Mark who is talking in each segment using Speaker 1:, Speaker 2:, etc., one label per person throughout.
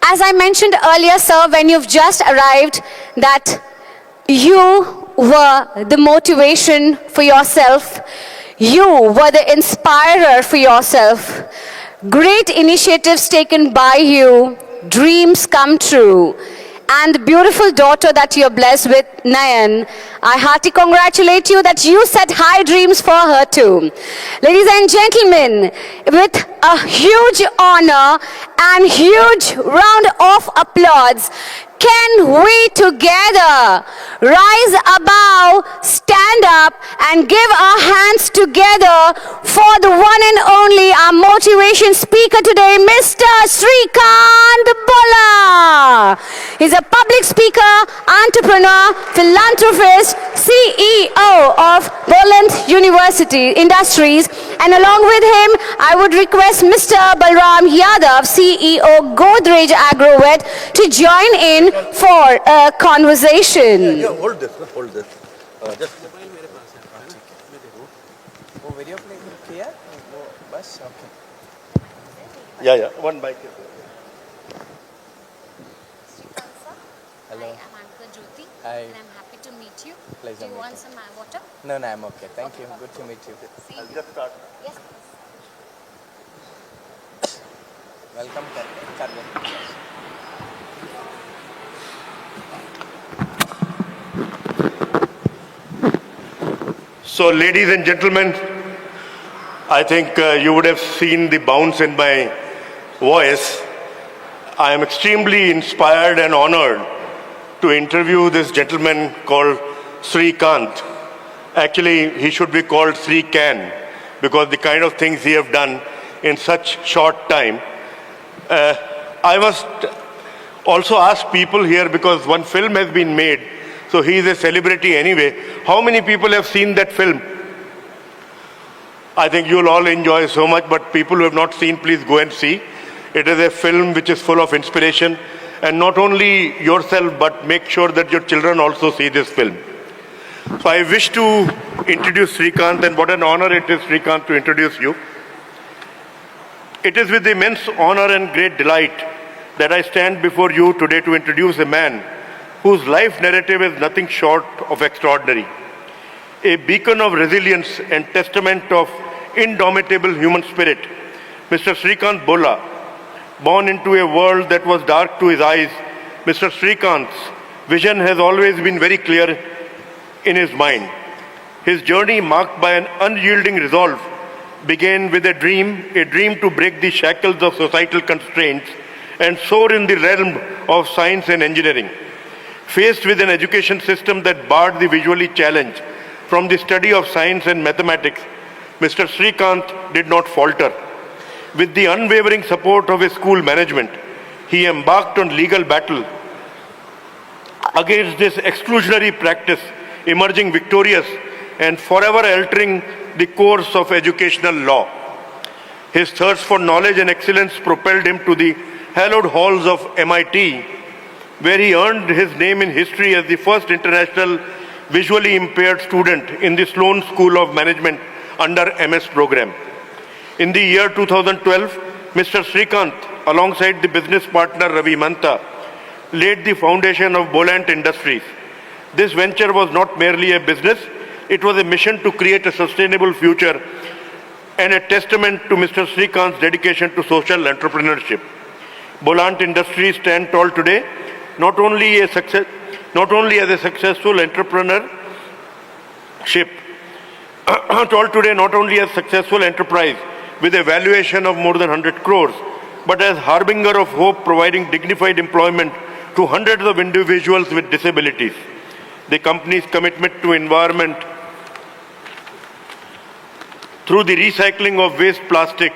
Speaker 1: as I mentioned earlier, sir, when you've just arrived, that you were the motivation for yourself. You were the inspirer for yourself. Great initiatives taken by you, dreams come true. And the beautiful daughter that you're blessed with, Nayan, I heartily congratulate you that you set high dreams for her too. Ladies and gentlemen, with a huge honor and huge round of applause, can we together rise above, stand up, and give our hands together for the one and only, our motivation speaker today, Mr. Srikanth Bolla. He's a public speaker, entrepreneur, philanthropist, CEO of Bollant University Industries. And along with him, I would request Mr. Balram Yadav, CEO, Godrej Agrovet, to join in for a conversation.
Speaker 2: Yeah, hold this. Just. Yeah, one mic.
Speaker 3: Hello. I am Anka Jyoti.
Speaker 4: Hi.
Speaker 3: And I'm happy to meet you.
Speaker 4: Pleasure
Speaker 3: Do you
Speaker 4: meeting.
Speaker 3: want some water?
Speaker 4: No, I'm okay. Thank you. Good to meet you.
Speaker 2: I'll just start.
Speaker 3: Yes.
Speaker 4: Welcome, Karvin.
Speaker 2: So, ladies and gentlemen, I think you would have seen the bounce in my voice. I am extremely inspired and honored to interview this gentleman called Srikanth. Actually, he should be called Srikan because the kind of things he have done in such short time. I must also ask people here, because one film has been made, so he is a celebrity anyway. How many people have seen that film? I think you'll all enjoy so much, but people who have not seen, please go and see. It is a film which is full of inspiration, and not only yourself, but make sure that your children also see this film. So I wish to introduce Srikanth, and what an honor it is, Srikanth, to introduce you. It is with immense honor and great delight that I stand before you today to introduce a man whose life narrative is nothing short of extraordinary. A beacon of resilience and testament of indomitable human spirit, Mr. Srikanth Bolla, born into a world that was dark to his eyes, Mr. Srikanth's vision has always been very clear in his mind. His journey, marked by an unyielding resolve, began with a dream to break the shackles of societal constraints and soar in the realm of science and engineering. Faced with an education system that barred the visually challenged from the study of science and mathematics, Mr. Srikanth did not falter. With the unwavering support of his school management, he embarked on legal battle against this exclusionary practice, emerging victorious and forever altering the course of educational law. His thirst for knowledge and excellence propelled him to the hallowed halls of MIT, where he earned his name in history as the first international visually impaired student in the Sloan School of Management under MS program. In the year 2012, Mr. Srikanth, alongside the business partner Ravi Manta, laid the foundation of Bolant Industries. This venture was not merely a business, it was a mission to create a sustainable future and a testament to Mr. Srikanth's dedication to social entrepreneurship. Bollant Industries stand tall today, not only as a successful entrepreneurship, not only as successful enterprise with a valuation of more than 100 crores, but as harbinger of hope, providing dignified employment to hundreds of individuals with disabilities. The company's commitment to environment through the recycling of waste plastic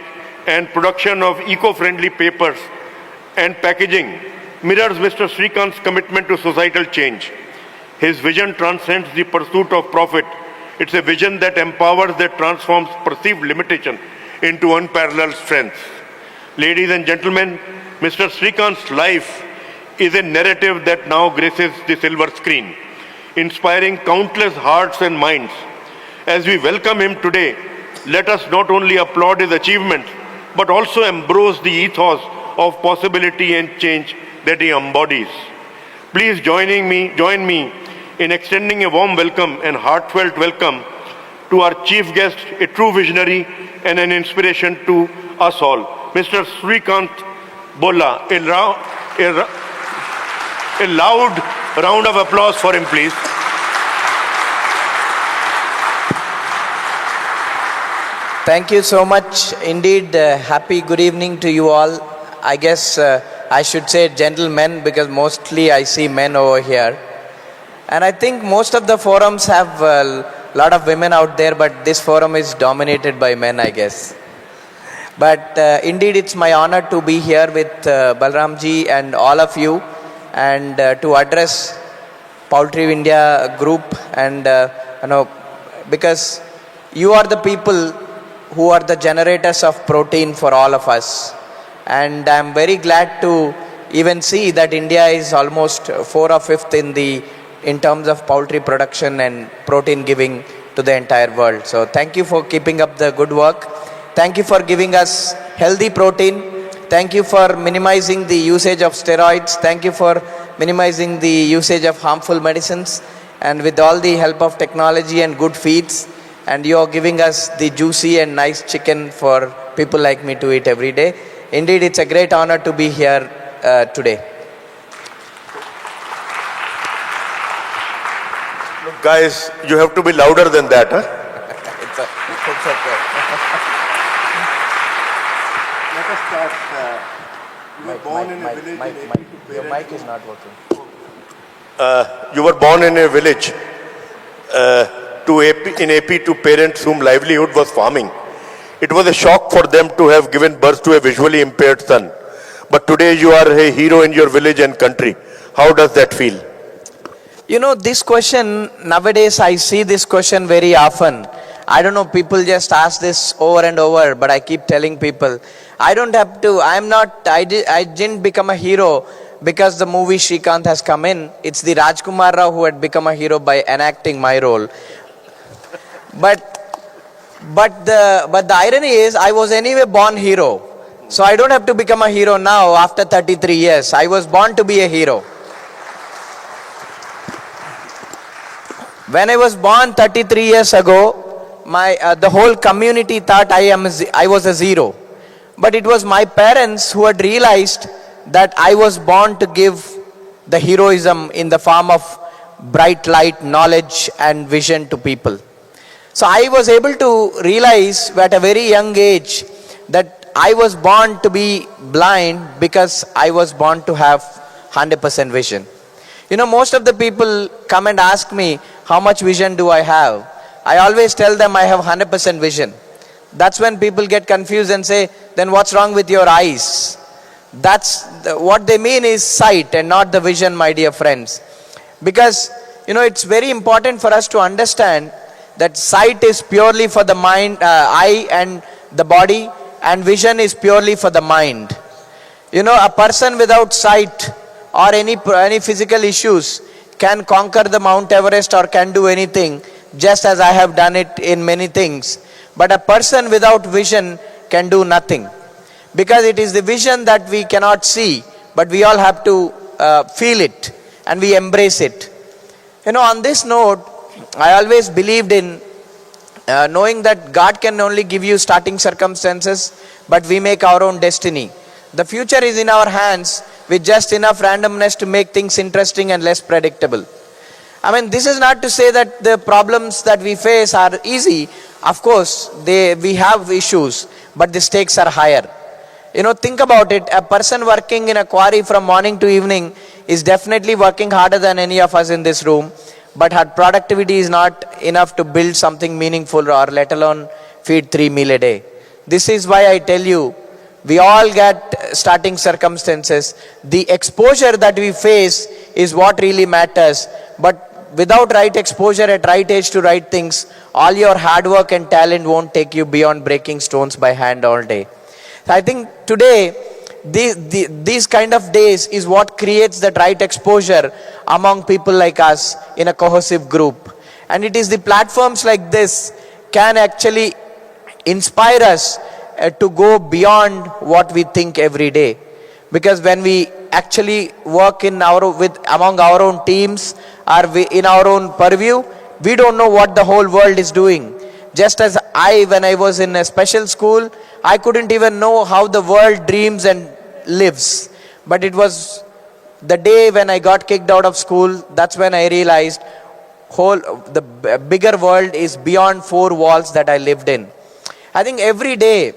Speaker 2: and production of eco-friendly papers and packaging mirrors Mr. Srikanth's commitment to societal change. His vision transcends the pursuit of profit. It's a vision that empowers, that transforms perceived limitation into unparalleled strength. Ladies and gentlemen, Mr. Srikanth's life is a narrative that now graces the silver screen, inspiring countless hearts and minds. As we welcome him today, let us not only applaud his achievements, but also embrace the ethos of possibility and change that he embodies. Please join me in extending a warm welcome and heartfelt welcome to our chief guest, a true visionary and an inspiration to us all, Mr. Srikanth Bolla. A loud round of applause for him, please.
Speaker 4: Thank you so much. Indeed, happy good evening to you all. I guess I should say gentlemen because mostly I see men over here. And I think most of the forums have a lot of women out there, but this forum is dominated by men, I guess. But indeed, it's my honor to be here with Balramji and all of you and to address Poultry India group and because you are the people who are the generators of protein for all of us. And I'm very glad to even see that India is almost 4th or 5th in terms of poultry production and protein giving to the entire world. So thank you for keeping up the good work. Thank you for giving us healthy protein. Thank you for minimizing the usage of steroids. Thank you for minimizing the usage of harmful medicines. And with all the help of technology and good feeds, and you are giving us the juicy and nice chicken for people like me to eat every day. Indeed, it's a great honor to be here today.
Speaker 2: Look, guys, you have to be louder than that, huh?
Speaker 4: It's okay.
Speaker 2: Let us start. You were born in a village
Speaker 4: Your mic is not working.
Speaker 2: You were born in a village in AP to parents whom livelihood was farming. It was a shock for them to have given birth to a visually impaired son. But today you are a hero in your village and country. How does that feel?
Speaker 4: You know, this question, nowadays I see this question very often. I don't know, people just ask this over and over, but I keep telling people, I didn't become a hero because the movie Srikanth has come in. It's the Rajkumar Rao who had become a hero by enacting my role. But the irony is, I was anyway born hero. So I don't have to become a hero now after 33 years. I was born to be a hero. When I was born 33 years ago, the whole community thought I was a zero. But it was my parents who had realized that I was born to give the heroism in the form of bright light, knowledge and vision to people. So I was able to realize at a very young age that I was born to be blind because I was born to have 100% vision. You know, most of the people come and ask me, how much vision do I have? I always tell them I have 100% vision. That's when people get confused and say, then what's wrong with your eyes? What they mean is sight and not the vision, my dear friends. Because, you know, it's very important for us to understand that sight is purely for the mind, eye and the body, and vision is purely for the mind. You know, a person without sight or any physical issues can conquer the Mount Everest or can do anything, just as I have done it in many things. But a person without vision can do nothing. Because it is the vision that we cannot see, but we all have to feel it and we embrace it. You know, on this note, I always believed in knowing that God can only give you starting circumstances, but we make our own destiny. The future is in our hands with just enough randomness to make things interesting and less predictable. I mean, this is not to say that the problems that we face are easy. Of course, we have issues, but the stakes are higher. You know, think about it. A person working in a quarry from morning to evening is definitely working harder than any of us in this room, but her productivity is not enough to build something meaningful or let alone feed 3 meals a day. This is why I tell you, we all get starting circumstances. The exposure that we face is what really matters. But without right exposure at right age to right things, all your hard work and talent won't take you beyond breaking stones by hand all day. I think today, these kind of days is what creates that right exposure among people like us in a cohesive group. And it is the platforms like this can actually inspire us to go beyond what we think every day. Because when we actually work among our own teams or in our own purview, we don't know what the whole world is doing. Just as when I was in a special school, I couldn't even know how the world dreams and lives. But it was the day when I got kicked out of school, that's when I realized the bigger world is beyond four walls that I lived in. I think every day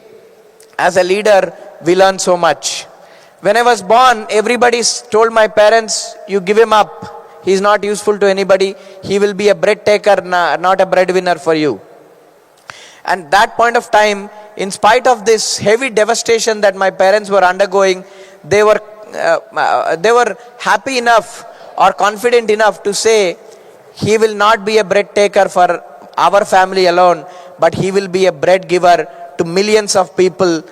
Speaker 4: as a leader, we learn so much. When I was born, everybody told my parents, you give him up. He's not useful to anybody. He will be a bread taker, not a breadwinner for you. And that point of time, in spite of this heavy devastation that my parents were undergoing, they were happy enough or confident enough to say, he will not be a bread taker for our family alone, but he will be a bread giver to millions of people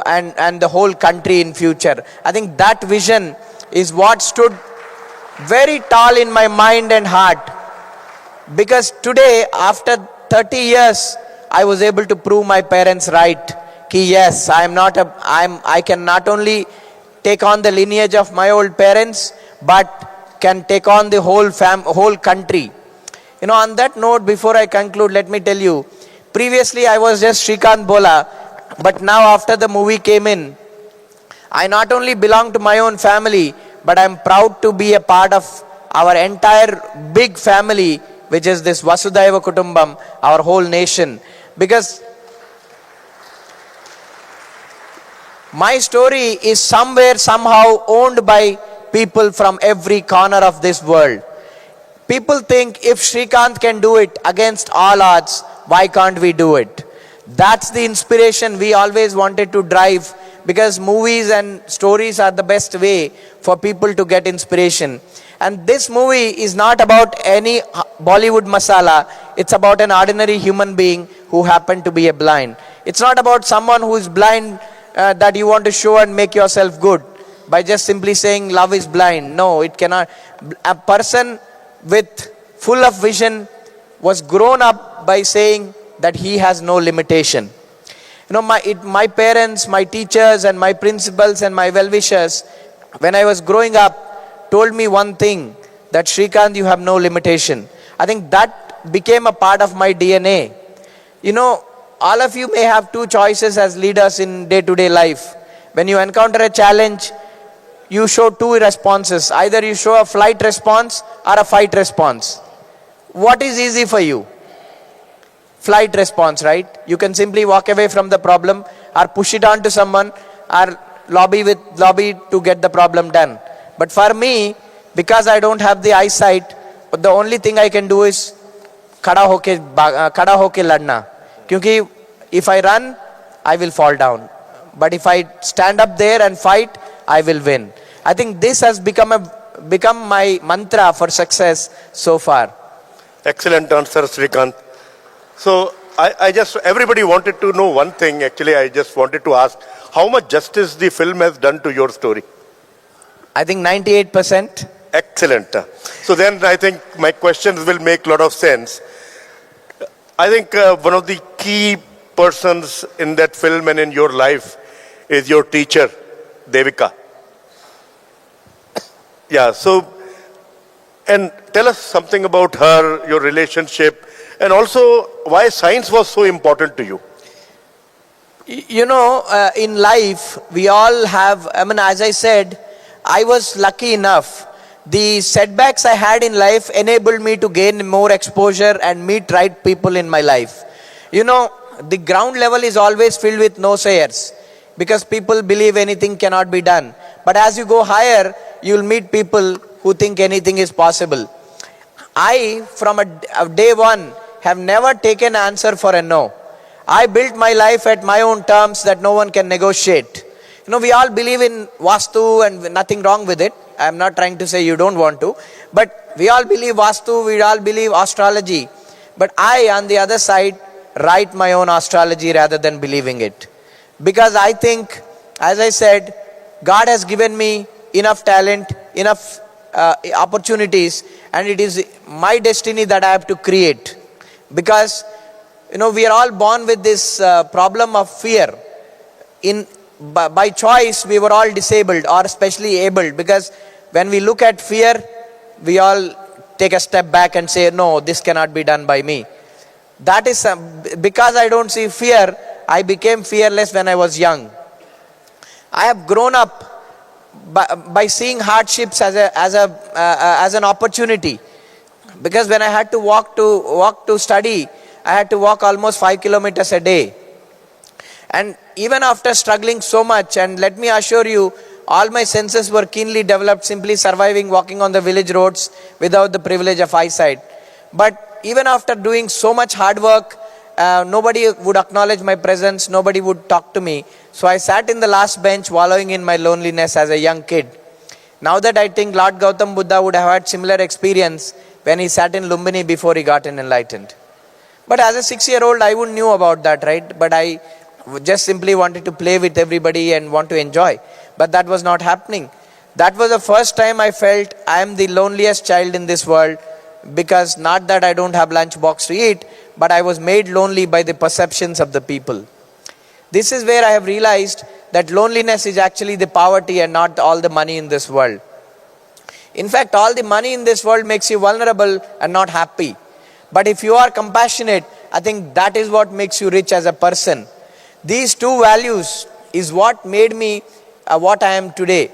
Speaker 4: and the whole country in future. I think that vision is what stood very tall in my mind and heart. Because today, after 30 years, I was able to prove my parents right. Yes, I can not only take on the lineage of my old parents, but can take on the whole country. On that note, before I conclude, let me tell you, previously I was just Srikanth Bolla, but now after the movie came in, I not only belong to my own family, but I'm proud to be a part of our entire big family, which is this Vasudhaiva Kutumbam, our whole nation. Because my story is somehow owned by people from every corner of this world. People think if Srikanth can do it against all odds, why can't we do it? That's the inspiration we always wanted to drive, because movies and stories are the best way for people to get inspiration. And this movie is not about any Bollywood masala. It's about an ordinary human being who happened to be a blind. It's not about someone who is blind that you want to show and make yourself good by just simply saying love is blind. No, it cannot. A person with full of vision was grown up by saying that he has no limitation. My parents, my teachers and my principals and my well-wishers, when I was growing up, told me one thing, that Srikanth, you have no limitation. I think that became a part of my DNA. All of you may have two choices as leaders in day-to-day life. When you encounter a challenge, you show two responses. Either you show a flight response or a fight response. What is easy for you? Flight response, right? You can simply walk away from the problem or push it on to someone or lobby to get the problem done. But for me, because I don't have the eyesight, the only thing I can do is खड़ा होके लड़ना. Because if I run, I will fall down. But if I stand up there and fight, I will win. I think this has become my mantra for success so far.
Speaker 2: Excellent answer, Srikanth. So everybody wanted to know one thing. Actually, I just wanted to ask, how much justice the film has done to your story?
Speaker 4: I think 98%.
Speaker 2: Excellent. So then I think my questions will make a lot of sense. I think one of the key persons in that film and in your life is your teacher, Devika. Yeah, so, and tell us something about her, your relationship, and also why science was so important to you.
Speaker 4: In life, we all have, as I said, I was lucky enough. The setbacks I had in life enabled me to gain more exposure and meet right people in my life. The ground level is always filled with no-sayers because people believe anything cannot be done. But as you go higher, you'll meet people who think anything is possible. I, from day one, have never taken answer for a no. I built my life at my own terms that no one can negotiate. We all believe in Vastu and nothing wrong with it. I'm not trying to say you don't want to. But we all believe Vastu, we all believe astrology. But I, on the other side, write my own astrology rather than believing it. Because I think, as I said, God has given me enough talent, enough opportunities, and it is my destiny that I have to create. Because, we are all born with this problem of fear. In by choice, we were all disabled or especially abled, because when we look at fear, we all take a step back and say, no, this cannot be done by me. That is because I don't see fear, I became fearless when I was young. I have grown up by seeing hardships as an opportunity, because when I had to walk to study, I had to walk almost 5 kilometers a day. And even after struggling so much, and let me assure you, all my senses were keenly developed, simply surviving walking on the village roads without the privilege of eyesight. But even after doing so much hard work, nobody would acknowledge my presence, nobody would talk to me. So I sat in the last bench wallowing in my loneliness as a young kid. Now that I think Lord Gautam Buddha would have had similar experience when he sat in Lumbini before he got enlightened. But as a 6-year-old, I wouldn't knew about that, right? But I just simply wanted to play with everybody and want to enjoy. But that was not happening. That was the first time I felt I am the loneliest child in this world, because not that I don't have lunch box to eat, but I was made lonely by the perceptions of the people. This is where I have realized that loneliness is actually the poverty and not all the money in this world. In fact, all the money in this world makes you vulnerable and not happy. But if you are compassionate, I think that is what makes you rich as a person. These two values is what made me what I am today.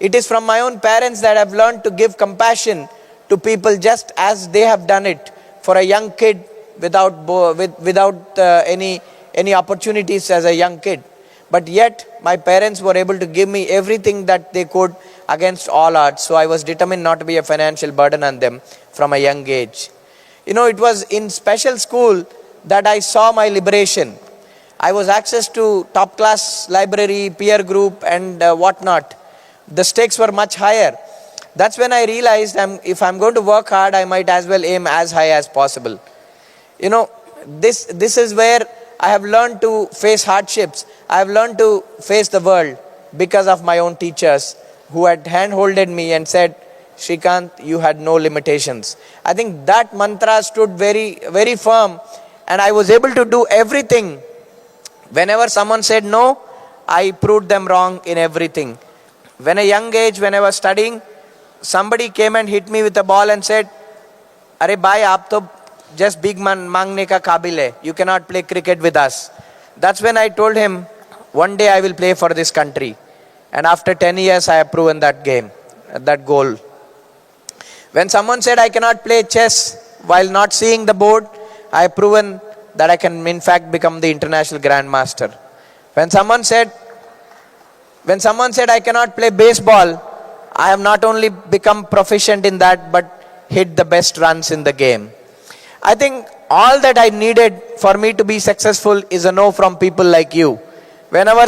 Speaker 4: It is from my own parents that I have learned to give compassion to people just as they have done it for a young kid without any opportunities as a young kid. But yet my parents were able to give me everything that they could against all odds. So I was determined not to be a financial burden on them from a young age. You know, it was in special school that I saw my liberation. I was access to top class library, peer group and whatnot. The stakes were much higher. That's when I realized if I'm going to work hard, I might as well aim as high as possible. You know, this is where I have learned to face hardships. I have learned to face the world because of my own teachers who had hand-holded me and said, Srikanth, you had no limitations. I think that mantra stood very, very firm, and I was able to do everything. Whenever someone said no, I proved them wrong in everything. When a young age, when I was studying, somebody came and hit me with a ball and said, Arey bhai, aap to just big man mangne ka kabil hai. You cannot play cricket with us. That's when I told him, one day I will play for this country. And after 10 years, I have proven that goal. When someone said I cannot play chess while not seeing the board, I have proven that I can in fact become the international grandmaster. When someone said I cannot play baseball, I have not only become proficient in that, but hit the best runs in the game. I think all that I needed for me to be successful is a no from people like you. Whenever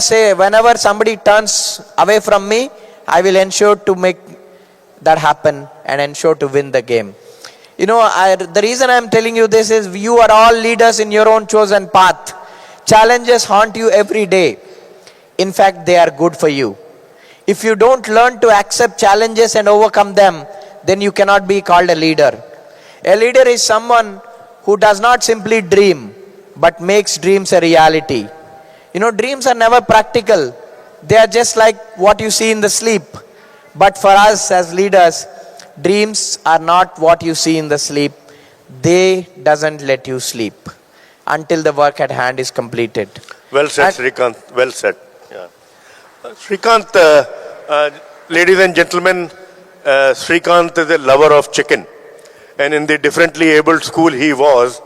Speaker 4: somebody turns away from me, I will ensure to make that happen and ensure to win the game. You know, the reason I am telling you this is you are all leaders in your own chosen path. Challenges haunt you every day. In fact, they are good for you. If you don't learn to accept challenges and overcome them, then you cannot be called a leader. A leader is someone who does not simply dream, but makes dreams a reality. You know, dreams are never practical. They are just like what you see in the sleep. But for us as leaders, dreams are not what you see in the sleep. They doesn't let you sleep until the work at hand is completed.
Speaker 2: Well said, Srikanth. Well said. Yeah. Srikanth, ladies and gentlemen, Srikanth is a lover of chicken. And in the differently abled school he was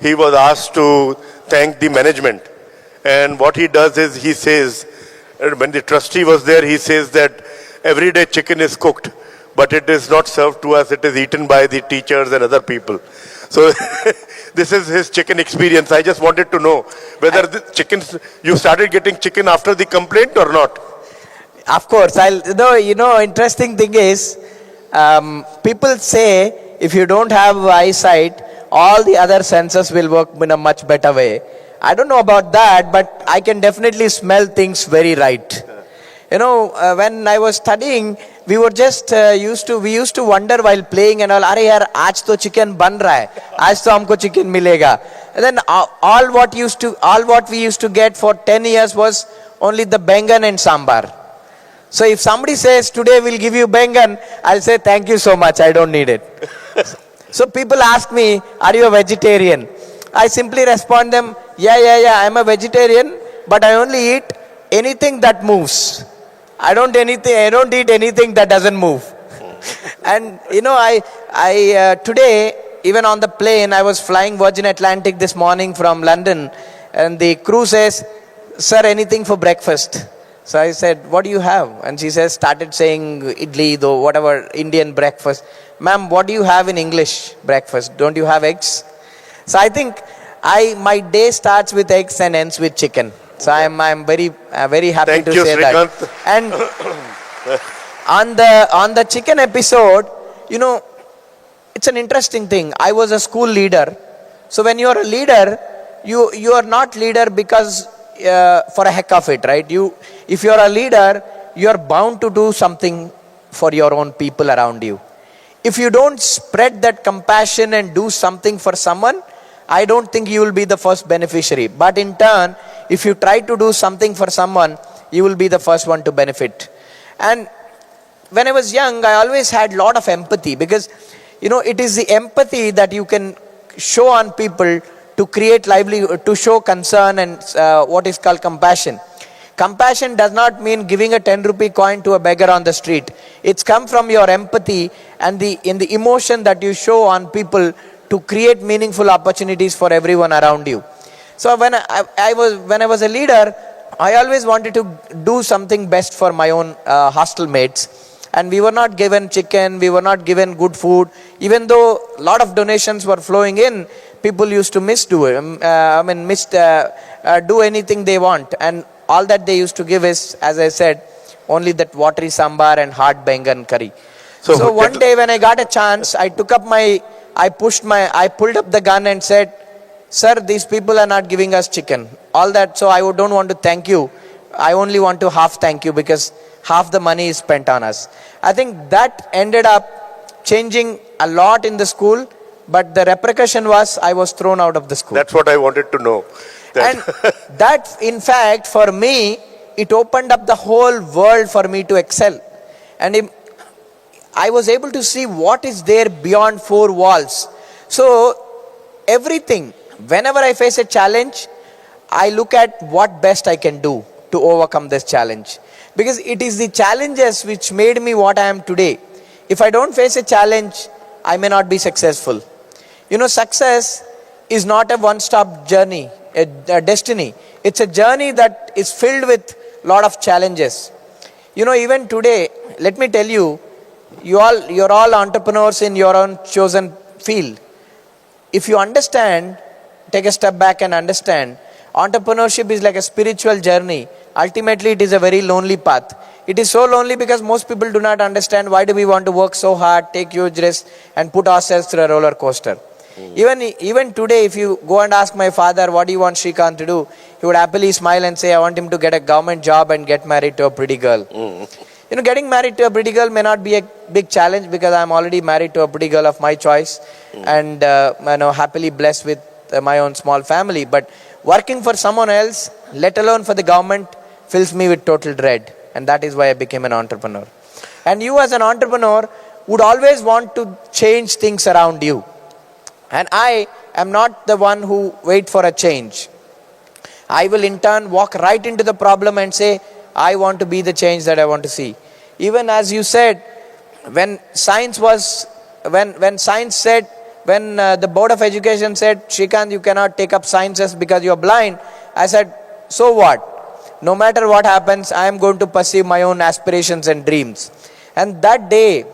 Speaker 2: asked to thank the management. And what he does is he says, when the trustee was there, he says that every day chicken is cooked, but it is not served to us, it is eaten by the teachers and other people. So this is his chicken experience. I just wanted to know whether you started getting chicken after the complaint or not.
Speaker 4: Of course, interesting thing is, people say if you don't have eyesight, all the other senses will work in a much better way. I don't know about that, but I can definitely smell things very right. You know, when I was studying, we were just used to wonder while playing and all, "Arey yaar, aaj to chicken ban raha hai. Aaj to humko chicken milega." And then all what we used to get for 10 years was only the bengan and sambar. So if somebody says, today we'll give you bengan, I'll say, thank you so much, I don't need it. So people ask me, are you a vegetarian? I simply respond them, yeah, I'm a vegetarian, but I only eat anything that moves. I don't eat anything that doesn't move. And I today, even on the plane, I was flying Virgin Atlantic this morning from London, and the crew says, sir, anything for breakfast? So I said, what do you have? And she started saying idli, though, whatever, Indian breakfast. Ma'am, what do you have in English breakfast? Don't you have eggs? So I think my day starts with eggs and ends with chicken. So I'm very happy
Speaker 2: Thank
Speaker 4: to
Speaker 2: you,
Speaker 4: say
Speaker 2: Srikanth.
Speaker 4: that. And on the chicken episode, it's an interesting thing. I was a school leader. So when you are a leader, you are not leader because for a heck of it, right? If you are a leader, you are bound to do something for your own people around you. If you don't spread that compassion and do something for someone, I don't think you will be the first beneficiary. But in turn, if you try to do something for someone, you will be the first one to benefit. And when I was young, I always had a lot of empathy, because it is the empathy that you can show on people to create livelihood, to show concern and what is called compassion. Compassion does not mean giving a 10 rupee coin to a beggar on the street. It's come from your empathy and in the emotion that you show on people to create meaningful opportunities for everyone around you. So when I was a leader, I always wanted to do something best for my own hostel mates. And we were not given chicken, we were not given good food. Even though a lot of donations were flowing in, people used to do anything they want. And all that they used to give is, as I said, only that watery sambar and hard bengan curry. So one day when I got a chance, I pulled up the gun and said, sir, these people are not giving us chicken. All that, so I don't want to thank you. I only want to half thank you, because half the money is spent on us. I think that ended up changing a lot in the school, but the repercussion was I was thrown out of the school.
Speaker 2: That's what I wanted to know.
Speaker 4: And that, in fact, for me, it opened up the whole world for me to excel. And I was able to see what is there beyond four walls. So everything, whenever I face a challenge, I look at what best I can do to overcome this challenge. Because it is the challenges which made me what I am today. If I don't face a challenge, I may not be successful. Success is not a one-stop journey, a destiny. It's a journey that is filled with a lot of challenges. Even today, let me tell you, you're all entrepreneurs in your own chosen field. If you understand, take a step back and understand, entrepreneurship is like a spiritual journey. Ultimately, it is a very lonely path. It is so lonely because most people do not understand why do we want to work so hard, take huge risks, and put ourselves through a roller coaster. Even today, if you go and ask my father, what do you want Srikanth to do? He would happily smile and say, I want him to get a government job and get married to a pretty girl. Getting married to a pretty girl may not be a big challenge, because I'm already married to a pretty girl of my choice and happily blessed with my own small family. But working for someone else, let alone for the government, fills me with total dread. And that is why I became an entrepreneur. And you as an entrepreneur would always want to change things around you. And I am not the one who wait for a change. I will in turn walk right into the problem and say, I want to be the change that I want to see. Even as you said, when the Board of Education said, Srikanth, you cannot take up sciences because you are blind, I said, so what? No matter what happens, I am going to pursue my own aspirations and dreams. And that day,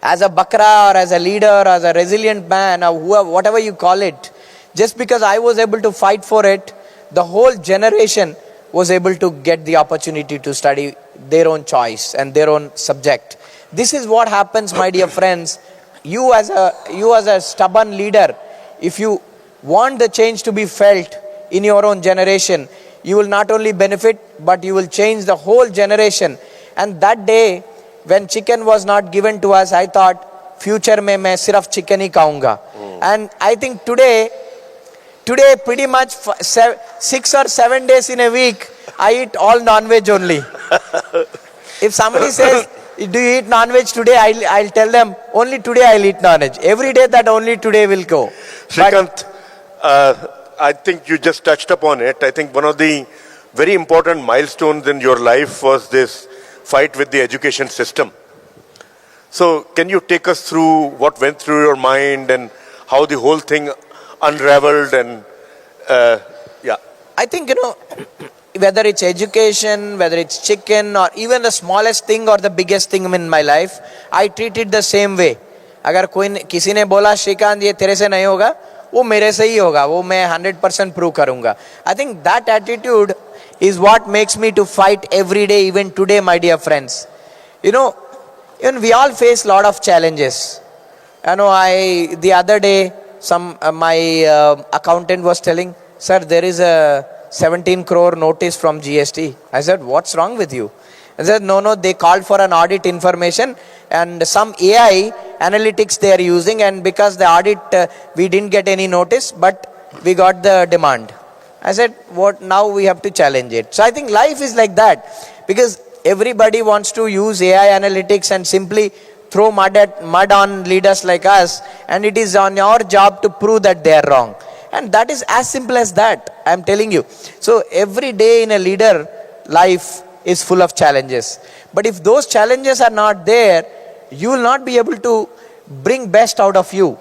Speaker 4: as a bakra or as a leader, as a resilient man or whatever you call it, just because I was able to fight for it, the whole generation was able to get the opportunity to study their own choice and their own subject. This is what happens, my dear friends. You as a stubborn leader, if you want the change to be felt in your own generation, you will not only benefit, but you will change the whole generation. And that day, when chicken was not given to us, I thought, future mein main sirf chicken hi kaunga. And I think today pretty much 6 or 7 days in a week, I eat all non-veg only. If somebody says, do you eat non-veg today? I'll tell them, only today I'll eat non-veg. Every day that only today will go.
Speaker 2: Srikanth, I think you just touched upon it. I think one of the very important milestones in your life was this fight with the education system. So can you take us through what went through your mind and how the whole thing unraveled and yeah.
Speaker 4: I think, whether it's education, whether it's chicken, or even the smallest thing or the biggest thing in my life, I treat it the same way. अगर किसी ने बोला श्रीकांत ये तेरे से नहीं होगा, वो मेरे से ही होगा, वो मैं 100% prove करूँगा. I think that attitude is what makes me to fight every day, even today, my dear friends. Even we all face a lot of challenges. The other day, my accountant was telling, sir, there is a 17 crore notice from GST. I said, what's wrong with you? I said, no, they called for an audit information and some AI analytics they are using, and because the audit, we didn't get any notice, but we got the demand. I said, what? Now we have to challenge it. So I think life is like that, because everybody wants to use AI analytics and simply throw mud on leaders like us, and it is on your job to prove that they are wrong. And that is as simple as that, I am telling you. So every day in a leader life is full of challenges. But if those challenges are not there, you will not be able to bring best out of you.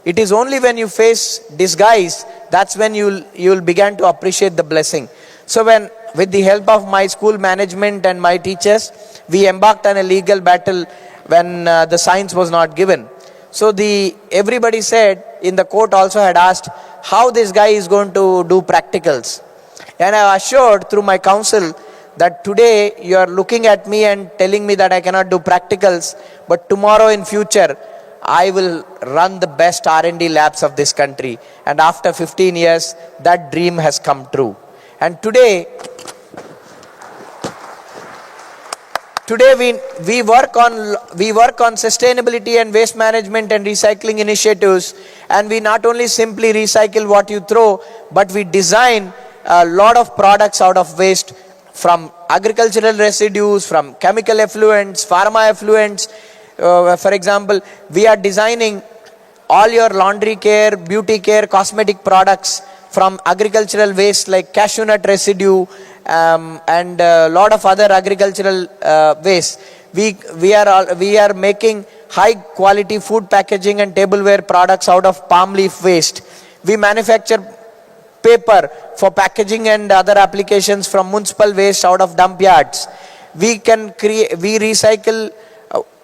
Speaker 4: It is only when you face disguise, that's when you will begin to appreciate the blessing. So when, with the help of my school management and my teachers, we embarked on a legal battle when the science was not given. So everybody said, in the court also had asked, how this guy is going to do practicals. And I assured through my counsel that today you are looking at me and telling me that I cannot do practicals, but tomorrow in future, I will run the best R&D labs of this country. And after 15 years, that dream has come true. And today we work on sustainability and waste management and recycling initiatives, and we not only simply recycle what you throw, but we design a lot of products out of waste, from agricultural residues, from chemical effluents, pharma effluents. For example, we are designing all your laundry care, beauty care, cosmetic products from agricultural waste like cashew nut residue, and a lot of other agricultural waste. We are making high quality food packaging and tableware products out of palm leaf waste. We manufacture paper for packaging and other applications from municipal waste out of dump yards. We recycle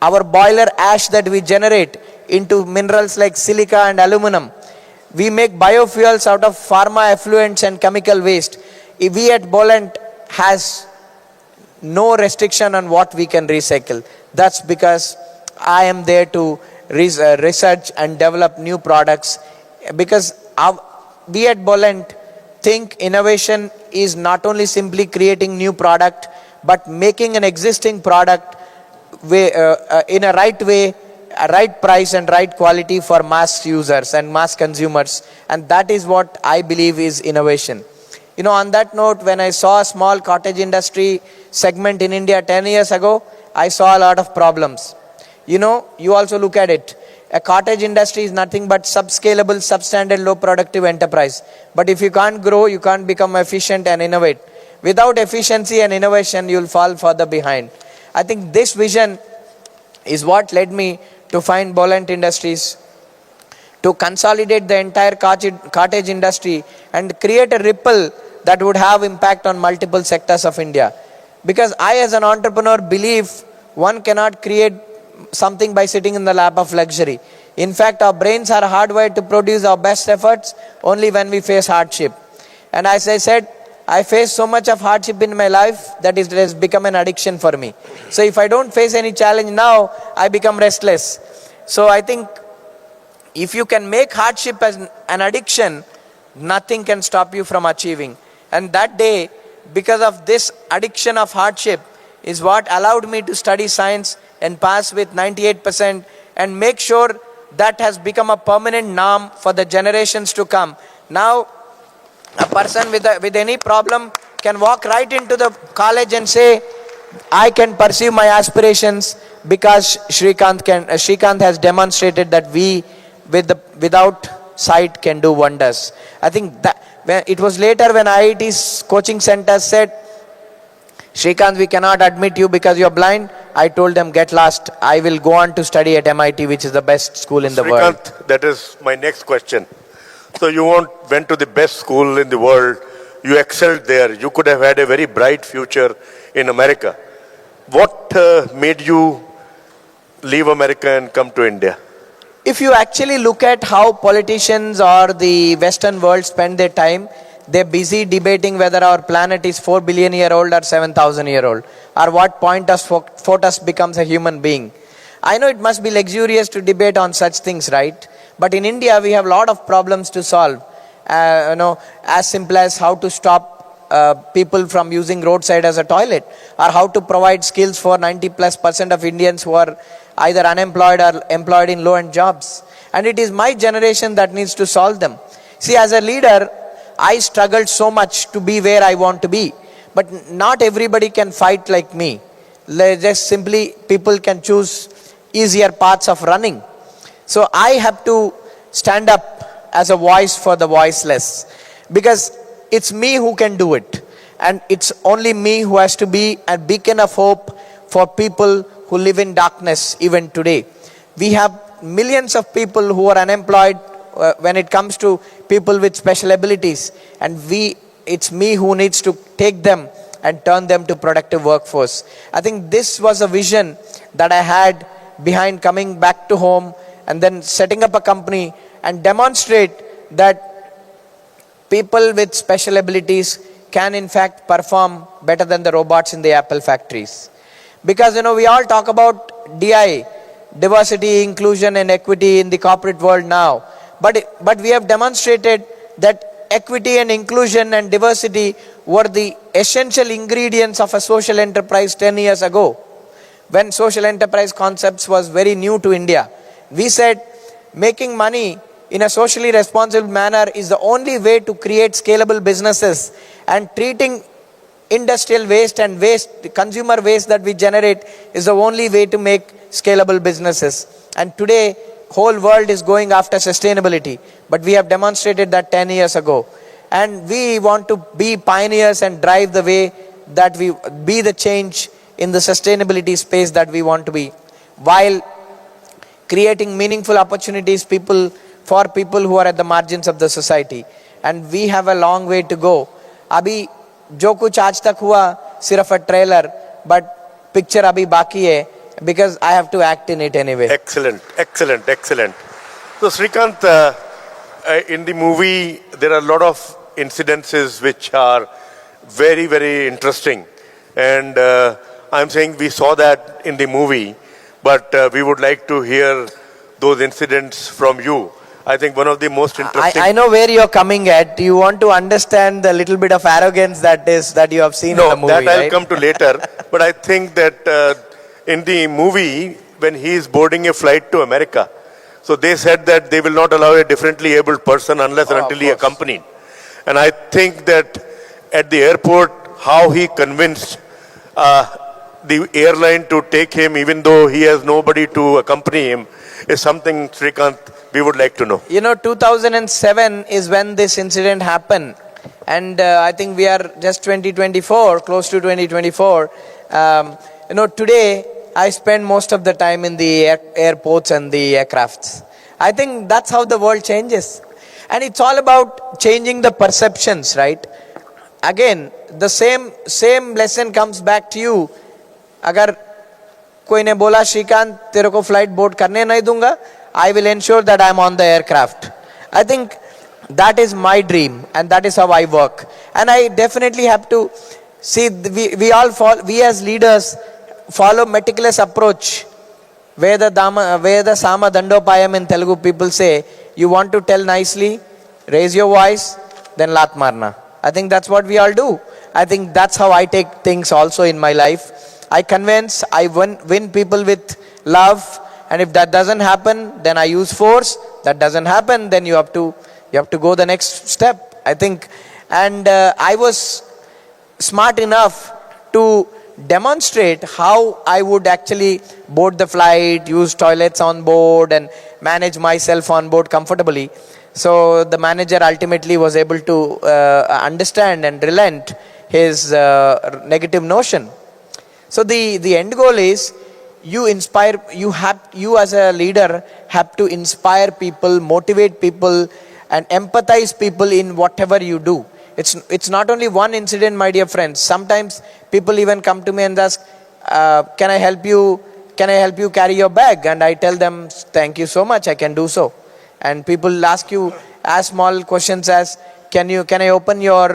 Speaker 4: our boiler ash that we generate into minerals like silica and aluminum. We make biofuels out of pharma effluents and chemical waste. We at Bollant has no restriction on what we can recycle. That's because I am there to research and develop new products, because we at Bollant think innovation is not only simply creating new product, but making an existing product in a right way, a right price and right quality for mass users and mass consumers. And that is what I believe is innovation. On that note, when I saw a small cottage industry segment in India 10 years ago, I saw a lot of problems. You also look at it. A cottage industry is nothing but subscalable, substandard, low productive enterprise. But if you can't grow, you can't become efficient and innovate. Without efficiency and innovation, you'll fall further behind. I think this vision is what led me to find Bollant Industries, to consolidate the entire cottage industry and create a ripple that would have impact on multiple sectors of India. Because I, as an entrepreneur, believe one cannot create something by sitting in the lap of luxury. In fact, our brains are hardwired to produce our best efforts only when we face hardship. And as I said, I faced so much of hardship in my life that it has become an addiction for me. So if I don't face any challenge now, I become restless. So I think if you can make hardship as an addiction, nothing can stop you from achieving. And that day, because of this addiction of hardship, is what allowed me to study science and pass with 98% and make sure that has become a permanent norm for the generations to come. Now, a person with any problem can walk right into the college and say, I can pursue my aspirations because Srikanth has demonstrated that we without sight can do wonders. I think that it was later when IIT's coaching centers said, Srikanth, we cannot admit you because you're blind. I told them, get lost. I will go on to study at MIT, which is the best school in the world.
Speaker 2: Srikanth, that is my next question. So you went to the best school in the world. You excelled there. You could have had a very bright future in America. What made you leave America and come to India?
Speaker 4: If you actually look at how politicians or the Western world spend their time, they're busy debating whether our planet is 4 billion year old or 7,000 year old, or what point does Photos becomes a human being. I know it must be luxurious to debate on such things, right? But in India, we have a lot of problems to solve. As simple as how to stop people from using roadside as a toilet, or how to provide skills for 90+% of Indians who are either unemployed or employed in low-end jobs. And it is my generation that needs to solve them. See, as a leader, I struggled so much to be where I want to be. But not everybody can fight like me. Just simply, people can choose easier paths of running. So I have to stand up as a voice for the voiceless. Because it's me who can do it. And it's only me who has to be a beacon of hope for people who live in darkness even today. We have millions of people who are unemployed when it comes to people with special abilities. And it's me who needs to take them and turn them to productive workforce. I think this was a vision that I had behind coming back to home and then setting up a company and demonstrate that people with special abilities can in fact perform better than the robots in the Apple factories. Because we all talk about DI, diversity, inclusion and equity in the corporate world now. But we have demonstrated that equity and inclusion and diversity were the essential ingredients of a social enterprise 10 years ago. When social enterprise concepts was very new to India. We said making money in a socially responsible manner is the only way to create scalable businesses, and treating industrial waste and consumer waste that we generate is the only way to make scalable businesses. And today, whole world is going after sustainability, but we have demonstrated that 10 years ago. And we want to be pioneers and drive the way that we be the change in the sustainability space that we want to be, while creating meaningful opportunities for people who are at the margins of the society. And we have a long way to go. Abhi jo kuch aaj tak hua sirf a trailer, but picture abhi baki hai, because I have to act in it anyway.
Speaker 2: Excellent. So Srikanth, in the movie there are a lot of incidences which are very, very interesting, and I'm saying we saw that in the movie, but we would like to hear those incidents from you. I think one of the most interesting...
Speaker 4: I know where you're coming at. You want to understand the little bit of arrogance that you have seen in the movie,
Speaker 2: that I'll
Speaker 4: right?
Speaker 2: come to later. But I think that in the movie, when he is boarding a flight to America, so they said that they will not allow a differently abled person unless and until he accompanied. And I think that at the airport, how he convinced the airline to take him even though he has nobody to accompany him is something, Srikanth, we would like to know.
Speaker 4: 2007 is when this incident happened. And I think we are just 2024, close to 2024. Today I spend most of the time in the airports and the aircrafts. I think that's how the world changes. And it's all about changing the perceptions, right? Again, the same lesson comes back to you. Agar koi ne bola, Srikanth, tere ko flight board karne nahi dunga, I will ensure that I'm on the aircraft. I think that is my dream, and that is how I work. And I definitely have to see, we as leaders follow meticulous approach. Veda Sama Dandopayam in Telugu people say, you want to tell nicely, raise your voice, then lat marna. I think that's what we all do. I think that's how I take things also in my life. I convince, I win people with love, and if that doesn't happen, then I use force. That doesn't happen, then you have to go the next step, I think. And I was smart enough to demonstrate how I would actually board the flight, use toilets on board, and manage myself on board comfortably. So the manager ultimately was able to understand and relent his negative notion. So the end goal is you as a leader have to inspire people, motivate people, and empathize people in whatever you do. It's not only one incident, my dear friends. Sometimes people even come to me and ask, can I help you carry your bag? And I tell them, thank you so much, I can do so. And people ask you as small questions as, can I open your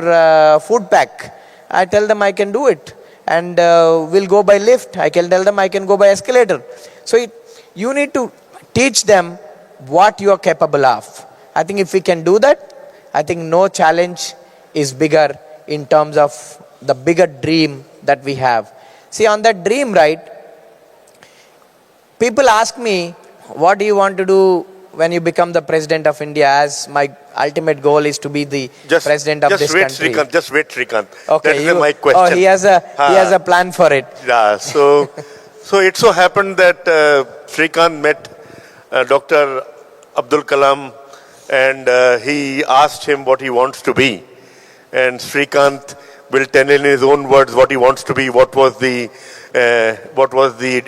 Speaker 4: food pack? I tell them I can do it. And we'll go by lift. I can tell them I can go by escalator. So you need to teach them what you are capable of. I think if we can do that, I think no challenge is bigger in terms of the bigger dream that we have. See, on that dream, right, people ask me, what do you want to do when you become the President of India? As my ultimate goal is to be the President of this country.
Speaker 2: Just wait, Srikanth.
Speaker 4: Okay,
Speaker 2: that is my question.
Speaker 4: Oh, he has a plan for it.
Speaker 2: Yeah, so it so happened that Srikanth met Dr. Abdul Kalam, and he asked him what he wants to be. And Srikanth will tell in his own words what he wants to be, what was the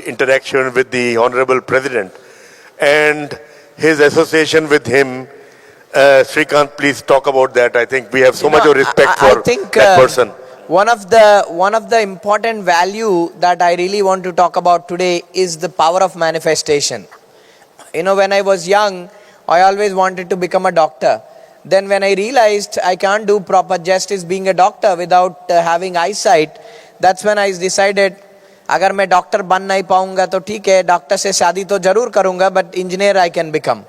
Speaker 2: interaction with the Honorable President, and his association with him. Srikanth, please talk about that. I think we have so much of respect for that person.
Speaker 4: One of the important value that I really want to talk about today is the power of manifestation. When I was young, I always wanted to become a doctor. Then when I realized I can't do proper justice being a doctor without having eyesight, that's when I decided, अगर मैं doctor बन नहीं पाऊंगा तो ठीक है, doctor से शादी तो जरूर करूंगा, but engineer I can become.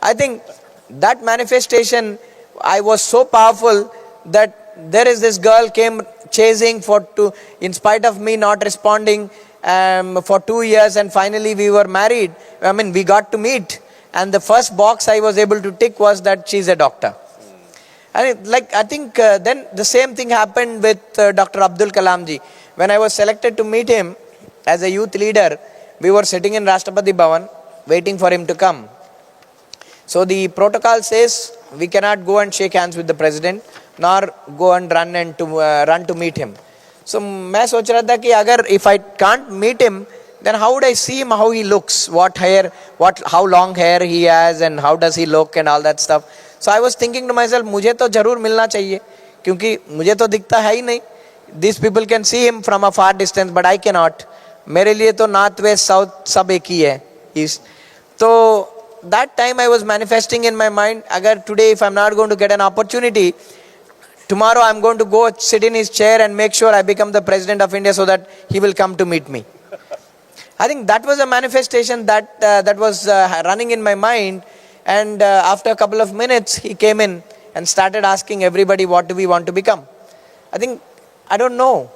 Speaker 4: I think that manifestation, I was so powerful that there is this girl came chasing in spite of me not responding for 2 years, and finally we were married. We got to meet. And the first box I was able to tick was that she's a doctor. And I think then the same thing happened with Dr. Abdul Kalam ji. When I was selected to meet him as a youth leader, we were sitting in Rashtrapati Bhavan waiting for him to come. So the protocol says we cannot go and shake hands with the president, nor go and run to meet him. So मैं सोच रहा था कि if I can't meet him, then how would I see him, how he looks, how long hair he has, and how does he look and all that stuff. So I was thinking to myself, मुझे तो जरूर मिलना चाहिए, क्योंकि मुझे तो दिखता है ही नहीं. These people can see him from a far distance, but I cannot. मेरे लिए तो north, west, south सब एक ही है, east. So that time I was manifesting in my mind, today if I'm not going to get an opportunity, tomorrow I'm going to go sit in his chair and make sure I become the President of India so that he will come to meet me. I think that was a manifestation that was running in my mind. And after a couple of minutes, he came in and started asking everybody, what do we want to become? I don't know.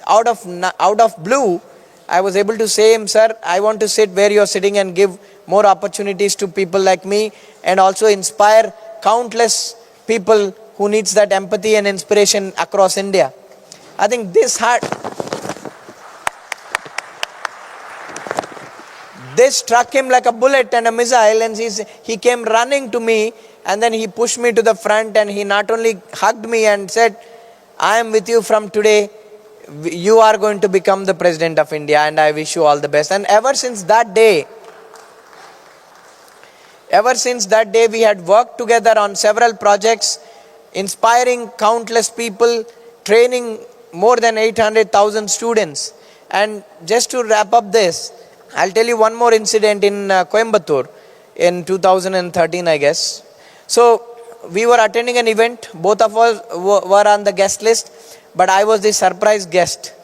Speaker 4: Out of blue, I was able to say him, sir, I want to sit where you're sitting and give more opportunities to people like me, and also inspire countless people who needs that empathy and inspiration across India. I think this struck him like a bullet and a missile, and he came running to me, and then he pushed me to the front, and he not only hugged me and said, I am with you from today, you are going to become the President of India, and I wish you all the best. And ever since that day, we had worked together on several projects, inspiring countless people, training more than 800,000 students. And just to wrap up this, I'll tell you one more incident in Coimbatore in 2013, I guess. So we were attending an event. Both of us were on the guest list, but I was the surprise guest.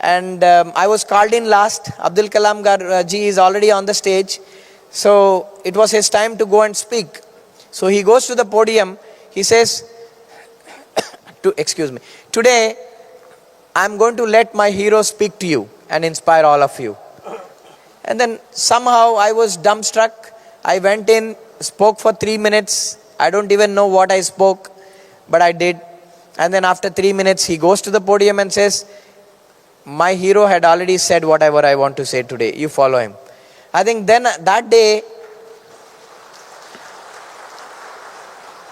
Speaker 4: And I was called in last. Abdul Kalam ji is already on the stage. So it was his time to go and speak. So he goes to the podium. He says, today I'm going to let my hero speak to you and inspire all of you. And then somehow I was dumbstruck. I went in, spoke for 3 minutes. I don't even know what I spoke, but I did. And then after 3 minutes, he goes to the podium and says, my hero had already said whatever I want to say today. You follow him. I think then that day,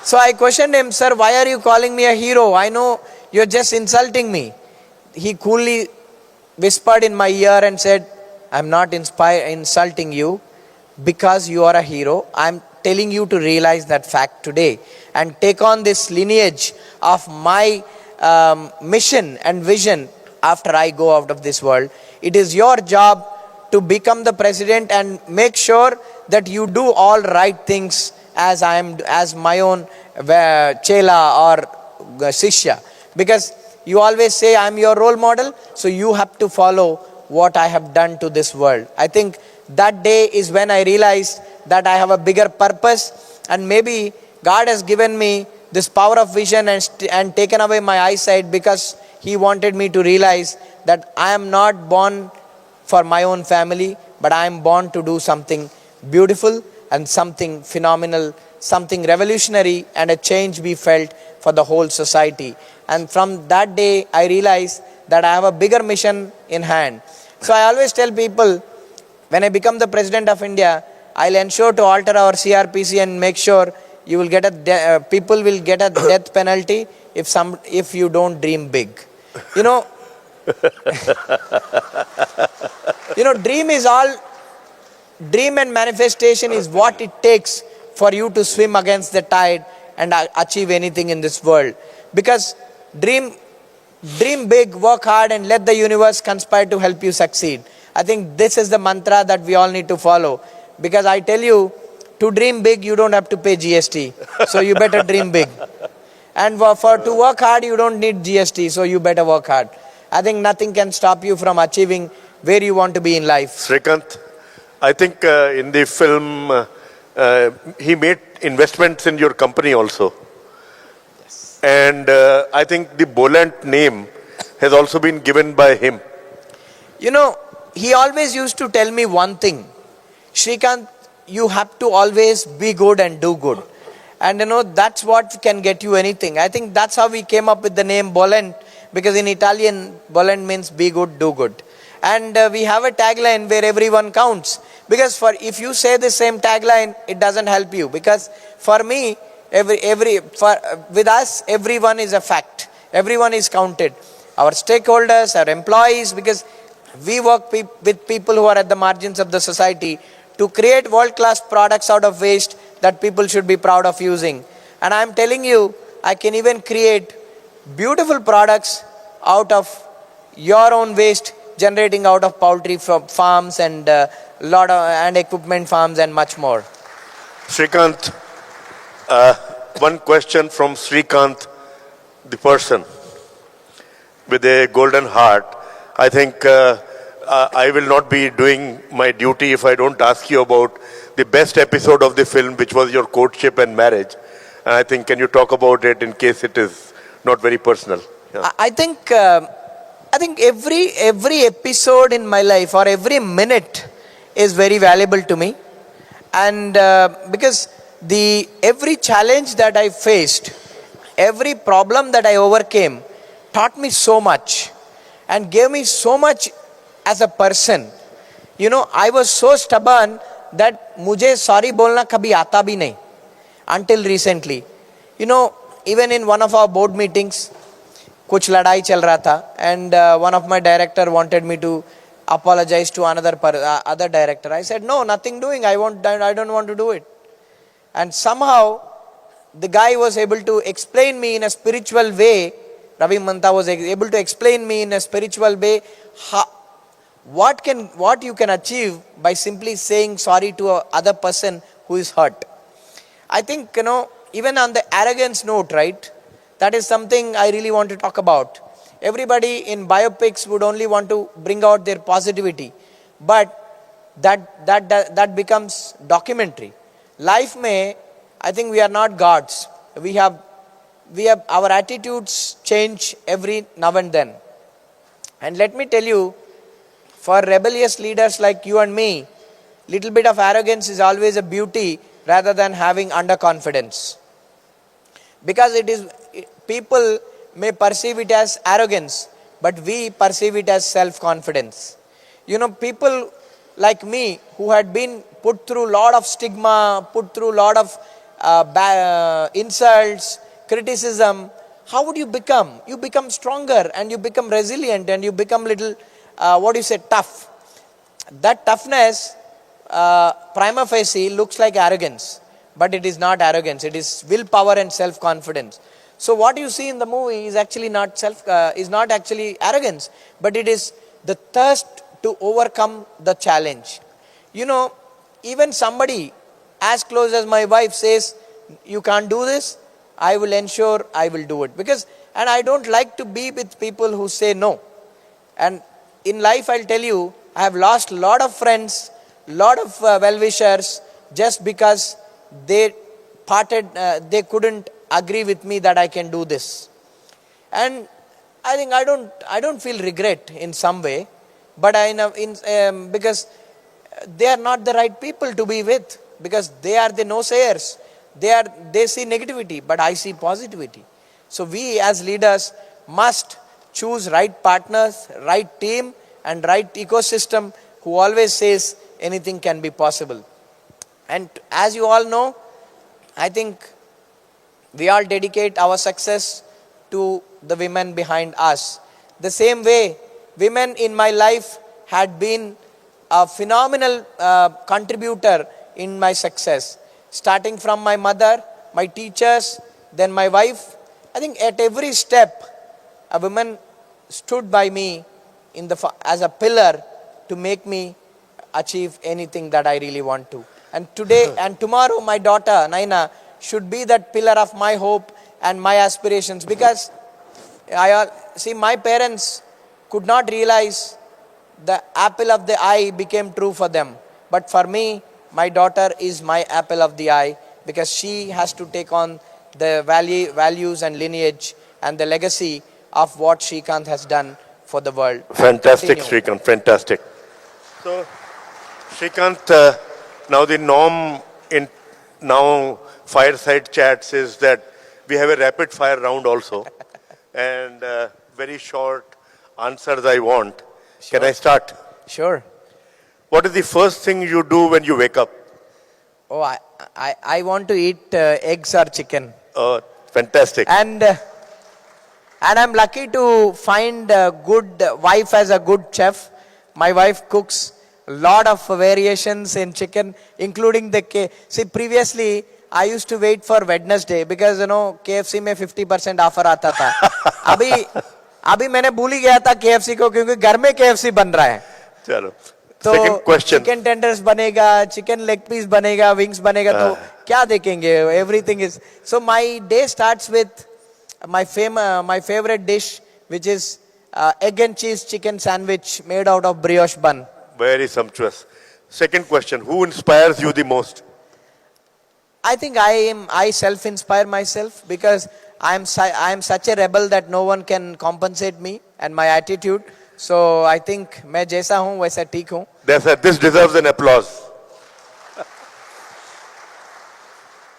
Speaker 4: so I questioned him, sir, why are you calling me a hero? I know you're just insulting me. He coolly whispered in my ear and said, I'm not insulting you because you are a hero. I'm telling you to realize that fact today and take on this lineage of my mission and vision after I go out of this world. It is your job to become the president and make sure that you do all right things as my own chela or sishya. Because you always say I'm your role model, so you have to follow what I have done to this world. I think that day is when I realized that I have a bigger purpose, and maybe God has given me this power of vision and taken away my eyesight because He wanted me to realize that I am not born for my own family, but I am born to do something beautiful and something phenomenal, something revolutionary, and a change be felt for the whole society. And from that day, I realized that I have a bigger mission in hand. So I always tell people, when I become the President of India, I'll ensure to alter our CRPC and make sure you will get people will get a death penalty if you don't dream big. You know, dream and manifestation is what it takes for you to swim against the tide and achieve anything in this world. Because dream big, work hard, and let the universe conspire to help you succeed. I think this is the mantra that we all need to follow. Because I tell you, to dream big, you don't have to pay GST. So you better dream big. And to work hard, you don't need GST. So you better work hard. I think nothing can stop you from achieving where you want to be in life.
Speaker 2: Srikanth, I think in the film, he made investments in your company also. Yes. And I think the Bollant name has also been given by him.
Speaker 4: You know, he always used to tell me one thing. Srikanth, you have to always be good and do good. And that's what can get you anything. I think that's how we came up with the name Bollant, because in Italian, Bollant means be good, do good. And we have a tagline where everyone counts. Because if you say the same tagline, it doesn't help you. Because for me, with us, everyone is a fact. Everyone is counted. Our stakeholders, our employees, because we work with people who are at the margins of the society to create world-class products out of waste that people should be proud of using. And I'm telling you, I can even create beautiful products out of your own waste, generating out of poultry farms and and equipment farms and much more.
Speaker 2: Srikanth, one question from Srikanth, the person with a golden heart. I think I will not be doing my duty if I don't ask you about the best episode of the film, which was your courtship and marriage. And I think, can you talk about it in case it is not very personal? Yeah.
Speaker 4: I think every episode in my life or every minute is very valuable to me. And because every challenge that I faced, every problem that I overcame taught me so much and gave me so much as a person. I was so stubborn that mujhe sorry bolna kabhi aata bhi nahi until recently. Even in one of our board meetings, kuch ladai chal raha tha, and one of my director wanted me to apologize to other director. I said, no, nothing doing. I don't want to do it. And somehow the guy was able to explain me in a spiritual way. Ravi Manta was able to explain me in a spiritual way what you can achieve by simply saying sorry to a other person who is hurt. I think, even on the arrogance note, right, that is something I really want to talk about. Everybody in biopics would only want to bring out their positivity, but that becomes documentary. Life I think we are not gods. We have our attitudes change every now and then. And let me tell you, for rebellious leaders like you and me, little bit of arrogance is always a beauty rather than having underconfidence. Because people may perceive it as arrogance, but we perceive it as self-confidence. You know, people like me who had been put through a lot of stigma, put through a lot of insults, criticism, how would you become? You become stronger and you become resilient and you become little, tough. That toughness, prima facie, looks like arrogance, but it is not arrogance. It is willpower and self-confidence. So what you see in the movie is actually not actually arrogance, but it is the thirst to overcome the challenge. You know, even somebody as close as my wife says, you can't do this, I will ensure I will do it. And I don't like to be with people who say no. And in life, I'll tell you, I have lost a lot of friends, lot of well-wishers, just because they couldn't agree with me that I can do this. And I think I don't feel regret in some way, but because they are not the right people to be with, because they are the no-sayers. They see negativity, but I see positivity. So we as leaders must choose right partners, right team, and right ecosystem who always says anything can be possible. And as you all know, I think we all dedicate our success to the women behind us. The same way, women in my life had been a phenomenal contributor in my success. Starting from my mother, my teachers, then my wife. I think at every step, a woman stood by me as a pillar to make me achieve anything that I really want to. And today and tomorrow, my daughter, Naina, should be that pillar of my hope and my aspirations, because my parents could not realize the apple of the eye became true for them. But for me, my daughter is my apple of the eye, because she has to take on the values and lineage and the legacy of what Srikanth has done for the world.
Speaker 2: Fantastic, Srikanth, fantastic. So, Srikanth, now the norm in fireside chats is that we have a rapid fire round also. And very short answers I want.
Speaker 4: Sure.
Speaker 2: Can I start?
Speaker 4: Sure.
Speaker 2: What is the first thing you do when you wake up?
Speaker 4: Oh, I want to eat eggs or chicken.
Speaker 2: Oh, fantastic.
Speaker 4: And I'm lucky to find a good wife as a good chef. My wife cooks a lot of variations in chicken, including previously I used to wait for Wednesday because KFC में 50% offer आता था. अभी मैंने भूल ही गया था KFC को, क्योंकि घर में KFC बन रहा है.
Speaker 2: चलो.
Speaker 4: तो
Speaker 2: Second question.
Speaker 4: चिकन टेंडर्स बनेगा, चिकन लेग पीस बनेगा, विंग्स बनेगा, तो क्या देखेंगे? Everything is. So my day starts with my favorite dish, which is egg and cheese chicken sandwich made out of brioche bun.
Speaker 2: Very sumptuous. Second question. Who inspires you the most?
Speaker 4: I think I self-inspire myself, because I am such a rebel that no one can compensate me and my attitude. So I think मैं जैसा हूँ वैसा ठीक हूँ.
Speaker 2: This deserves an applause.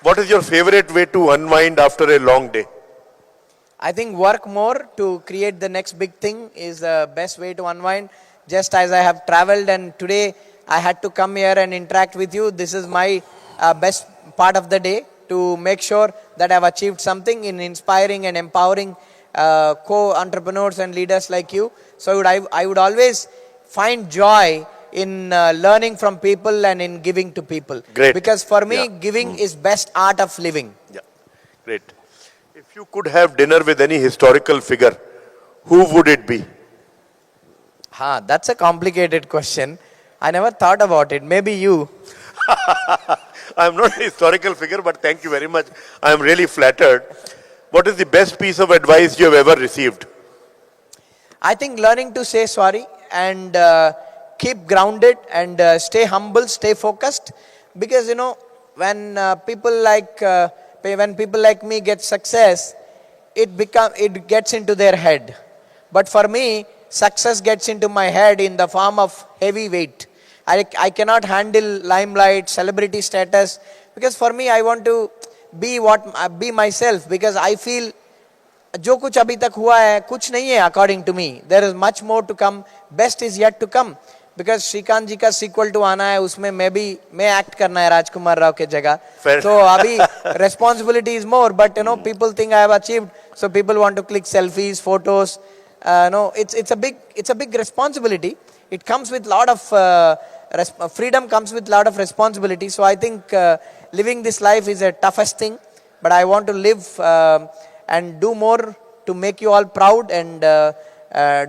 Speaker 2: What is your favorite way to unwind after a long day?
Speaker 4: I think work more to create the next big thing is the best way to unwind. Just as I have traveled and today I had to come here and interact with you, this is my best part of the day, to make sure that I've achieved something in inspiring and empowering co-entrepreneurs and leaders like you. So I would always find joy in learning from people and in giving to people.
Speaker 2: Great.
Speaker 4: Because for me, giving is best art of living.
Speaker 2: Yeah, great. If you could have dinner with any historical figure, who would it be?
Speaker 4: That's a complicated question. I never thought about it. Maybe you.
Speaker 2: I'm not a historical figure, but thank you very much. I'm really flattered. What is the best piece of advice you have ever received?
Speaker 4: I think learning to say sorry and keep grounded and stay humble, stay focused. Because when people like me get success, it gets into their head. But for me, success gets into my head in the form of heavy weight. I cannot handle limelight, celebrity status, because for me, I want to be myself, because I feel जो कुछ अभी तक हुआ है कुछ नहीं है according to me. There is much more to come. Best is yet to come. Because Shrikant ji का सीक्वल टू आना है, उसमें मैं एक्ट करना है राजकुमार राव के जगह. तो अभी responsibility is more, but people think I have achieved, so people want to click selfies, photos. No, it's a big responsibility. It comes with lot of freedom, comes with lot of responsibility. So I think living this life is a toughest thing, but I want to live and do more to make you all proud and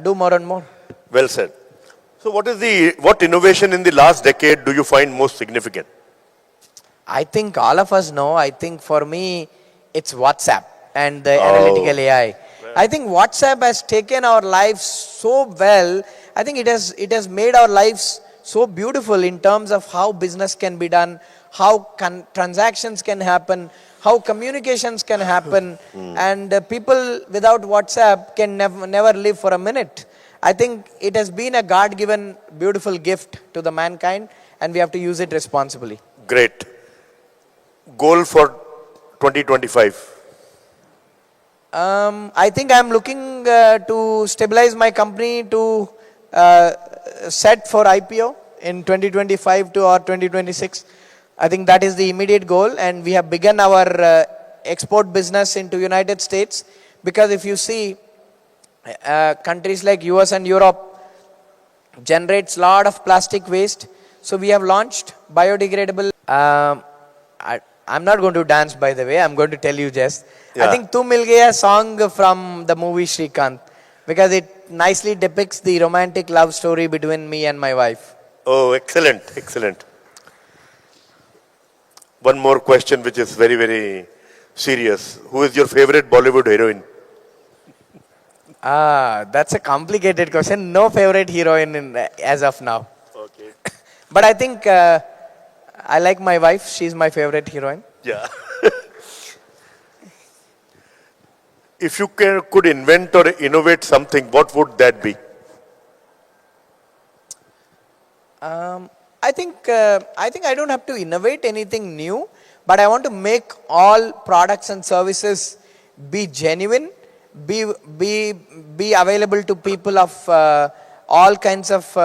Speaker 4: do more and more.
Speaker 2: Well said. So what innovation in the last decade do you find most significant?
Speaker 4: I think all of us know. I think for me, it's WhatsApp and the analytical AI. I think WhatsApp has taken our lives so well. I think it has made our lives so beautiful in terms of how business can be done, how transactions can happen, how communications can happen, and people without WhatsApp can never live for a minute. I think it has been a God-given beautiful gift to the mankind, and we have to use it responsibly.
Speaker 2: Great. Goal for 2025?
Speaker 4: I think I'm looking to stabilize my company to set for IPO in 2025 or 2026. I think that is the immediate goal, and we have begun our export business into United States, because if you see countries like US and Europe generates lot of plastic waste. So we have launched biodegradable. I'm not going to dance, by the way. I'm going to tell you just.
Speaker 2: Yeah.
Speaker 4: I think Tu Mil Gaya song from the movie Srikanth, because it nicely depicts the romantic love story between me and my wife.
Speaker 2: Oh, excellent, excellent. One more question which is very, very serious. Who is your favorite Bollywood heroine?
Speaker 4: That's a complicated question. No favorite heroine as of now.
Speaker 2: Okay.
Speaker 4: But I think I like my wife. She's my favorite heroine.
Speaker 2: Yeah. If you could invent or innovate something, what would that be?
Speaker 4: I think I don't have to innovate anything new, but I want to make all products and services be genuine, be available to people of all kinds of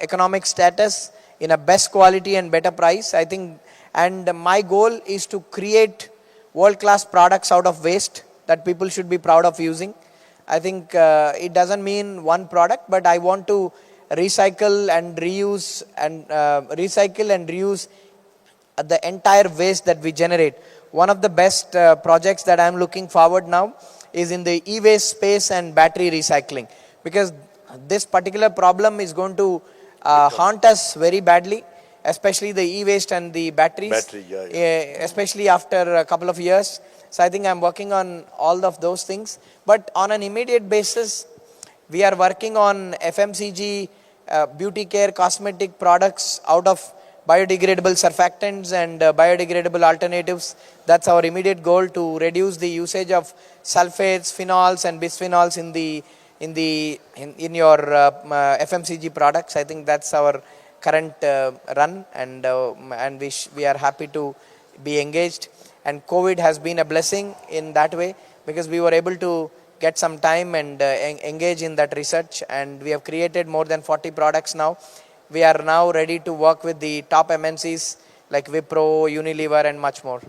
Speaker 4: economic status in a best quality and better price. I think, and my goal is to create world-class products out of waste that people should be proud of using. I think it doesn't mean one product, but I want to recycle and reuse the entire waste that we generate. One of the best projects that I'm looking forward now is in the e-waste space and battery recycling, because this particular problem is going to haunt us very badly, especially the e-waste and the batteries, especially after a couple of years. So I think I'm working on all of those things. But on an immediate basis, we are working on FMCG, beauty care, cosmetic products out of biodegradable surfactants and biodegradable alternatives. That's our immediate goal, to reduce the usage of sulfates, phenols and bisphenols in your FMCG products. I think that's our current run, and we are happy to be engaged. And COVID has been a blessing in that way, because we were able to get some time and engage in that research, and we have created more than 40 products now. We are now ready to work with the top MNCs like Wipro, Unilever and much more.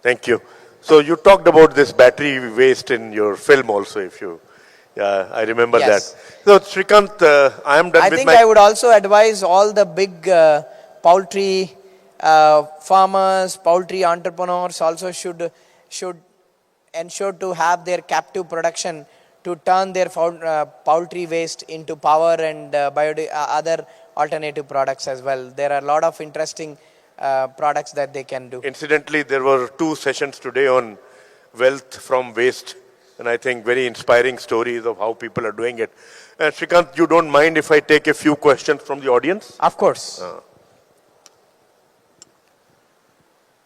Speaker 2: Thank you. So you talked about this battery waste in your film also, I remember that. So Srikanth, I am done with my...
Speaker 4: I would also advise all the big poultry farmers, poultry entrepreneurs also should ensure to have their captive production to turn their poultry waste into power and other alternative products as well. There are a lot of interesting products that they can do.
Speaker 2: Incidentally, there were 2 sessions today on wealth from waste, and I think very inspiring stories of how people are doing it. Srikanth, you don't mind if I take a few questions from the audience?
Speaker 4: Of course.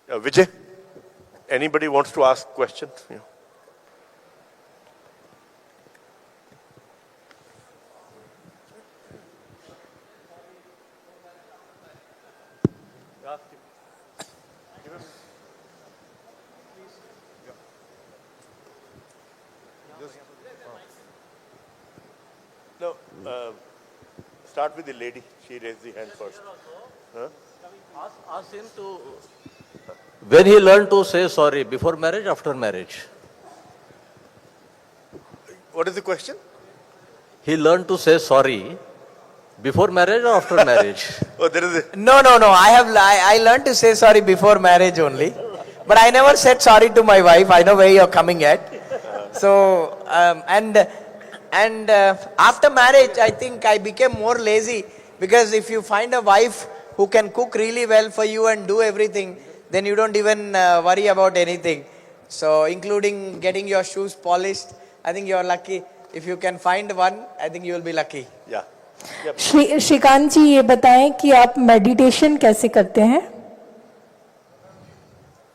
Speaker 2: Vijay, anybody wants to ask questions? Yeah. Start with the lady. She raised the hand first.
Speaker 5: Ask him to. When he learned to say sorry, before marriage, after marriage?
Speaker 2: What is the question?
Speaker 5: He learned to say sorry before marriage or after marriage?
Speaker 2: Oh, there is a...
Speaker 4: No. I learned to say sorry before marriage only. But I never said sorry to my wife. I know where you're coming at. So, after marriage, I think I became more lazy, because if you find a wife who can cook really well for you and do everything, then you don't even worry about anything. So, including getting your shoes polished, I think you're lucky. If you can find one, I think you will be lucky.
Speaker 2: Yeah.
Speaker 6: Shrikant जी, ये बताएं कि आप meditation कैसे करते हैं?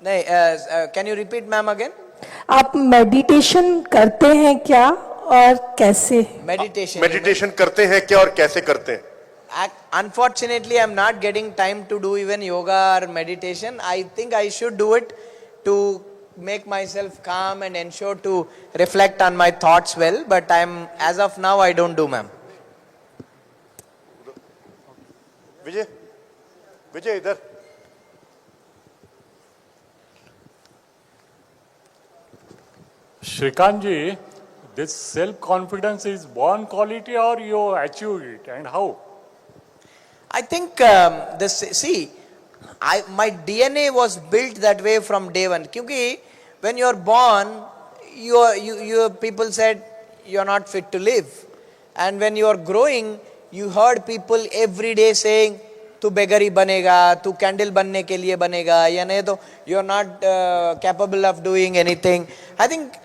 Speaker 4: नहीं, can you repeat, ma'am, again?
Speaker 6: आप meditation करते हैं क्या और कैसे?
Speaker 2: Meditation करते हैं क्या और कैसे करते हैं?
Speaker 4: Unfortunately, I'm not getting time to do even yoga or meditation. I think I should do it to make myself calm and ensure to reflect on my thoughts well. But as of now, I don't do, ma'am.
Speaker 2: Vijay, idhar.
Speaker 7: Srikanth ji, this self-confidence is born quality or you achieve it, and how?
Speaker 4: I think my DNA was built that way from day one. Because when you're born, people said you're not fit to live. And when you're growing, you heard people every day saying, "Tu begari banega, tu candle banne ke liye banega, ya nahi to you're not capable of doing anything." I think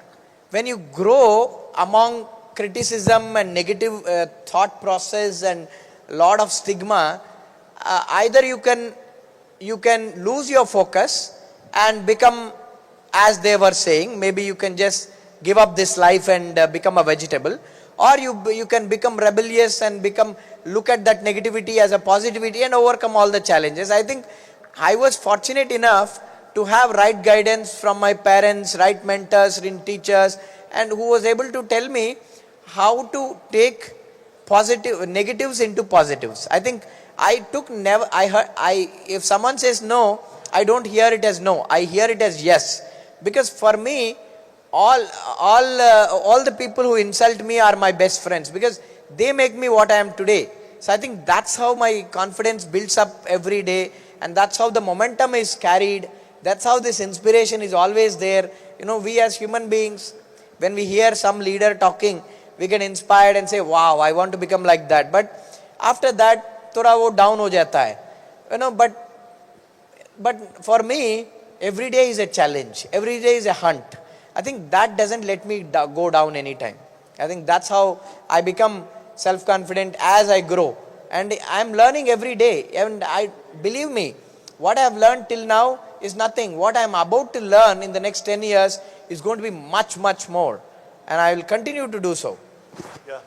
Speaker 4: when you grow among criticism and negative thought process and lot of stigma, either you can lose your focus and become, as they were saying, maybe you can just give up this life and become a vegetable, or you can become rebellious and look at that negativity as a positivity and overcome all the challenges. I think I was fortunate enough to have right guidance from my parents, right mentors, teachers, and who was able to tell me how to take negatives into positives. I think if someone says no, I don't hear it as no, I hear it as yes. Because for me, all the people who insult me are my best friends, because they make me what I am today. So I think that's how my confidence builds up every day, and that's how the momentum is carried. That's how this inspiration is always there. We as human beings, when we hear some leader talking, we get inspired and say, "Wow, I want to become like that." But after that, thoda wo down ho jata hai. But for me, every day is a challenge. Every day is a hunt. I think that doesn't let me go down anytime. I think that's how I become self-confident as I grow. And I'm learning every day. And believe me, what I've learned till now is nothing. What I'm about to learn in the next 10 years is going to be much, much more. And I will continue to do so.
Speaker 2: Yeah.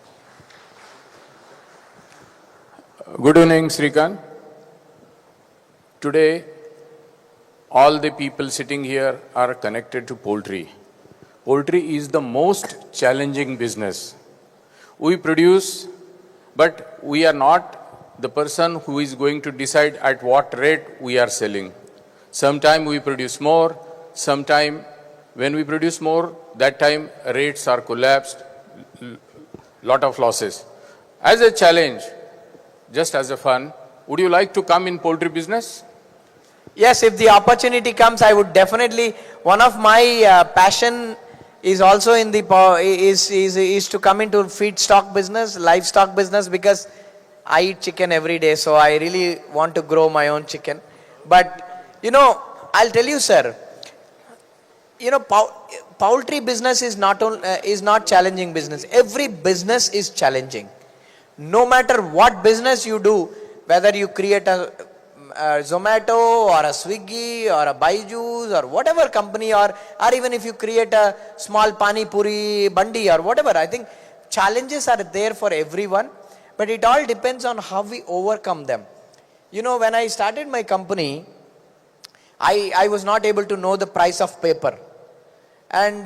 Speaker 8: Good evening, Srikanth. Today, all the people sitting here are connected to poultry. Poultry is the most challenging business. We produce, but we are not the person who is going to decide at what rate we are selling. Sometime we produce more, sometime when we produce more, that time rates are collapsed, lot of losses. As a challenge, just as a fun, would you like to come in poultry business?
Speaker 4: Yes, if the opportunity comes, I would definitely. One of my passion is also in the is to come into feedstock business, livestock business, because I eat chicken every day, so I really want to grow my own chicken. But I'll tell you, sir. Poultry business is not challenging business. Every business is challenging. No matter what business you do, whether you create a Zomato or a Swiggy or a Byju's or whatever company, or even if you create a small Pani Puri Bandi or whatever, I think challenges are there for everyone, but it all depends on how we overcome them. When I started my company, I was not able to know the price of paper. And,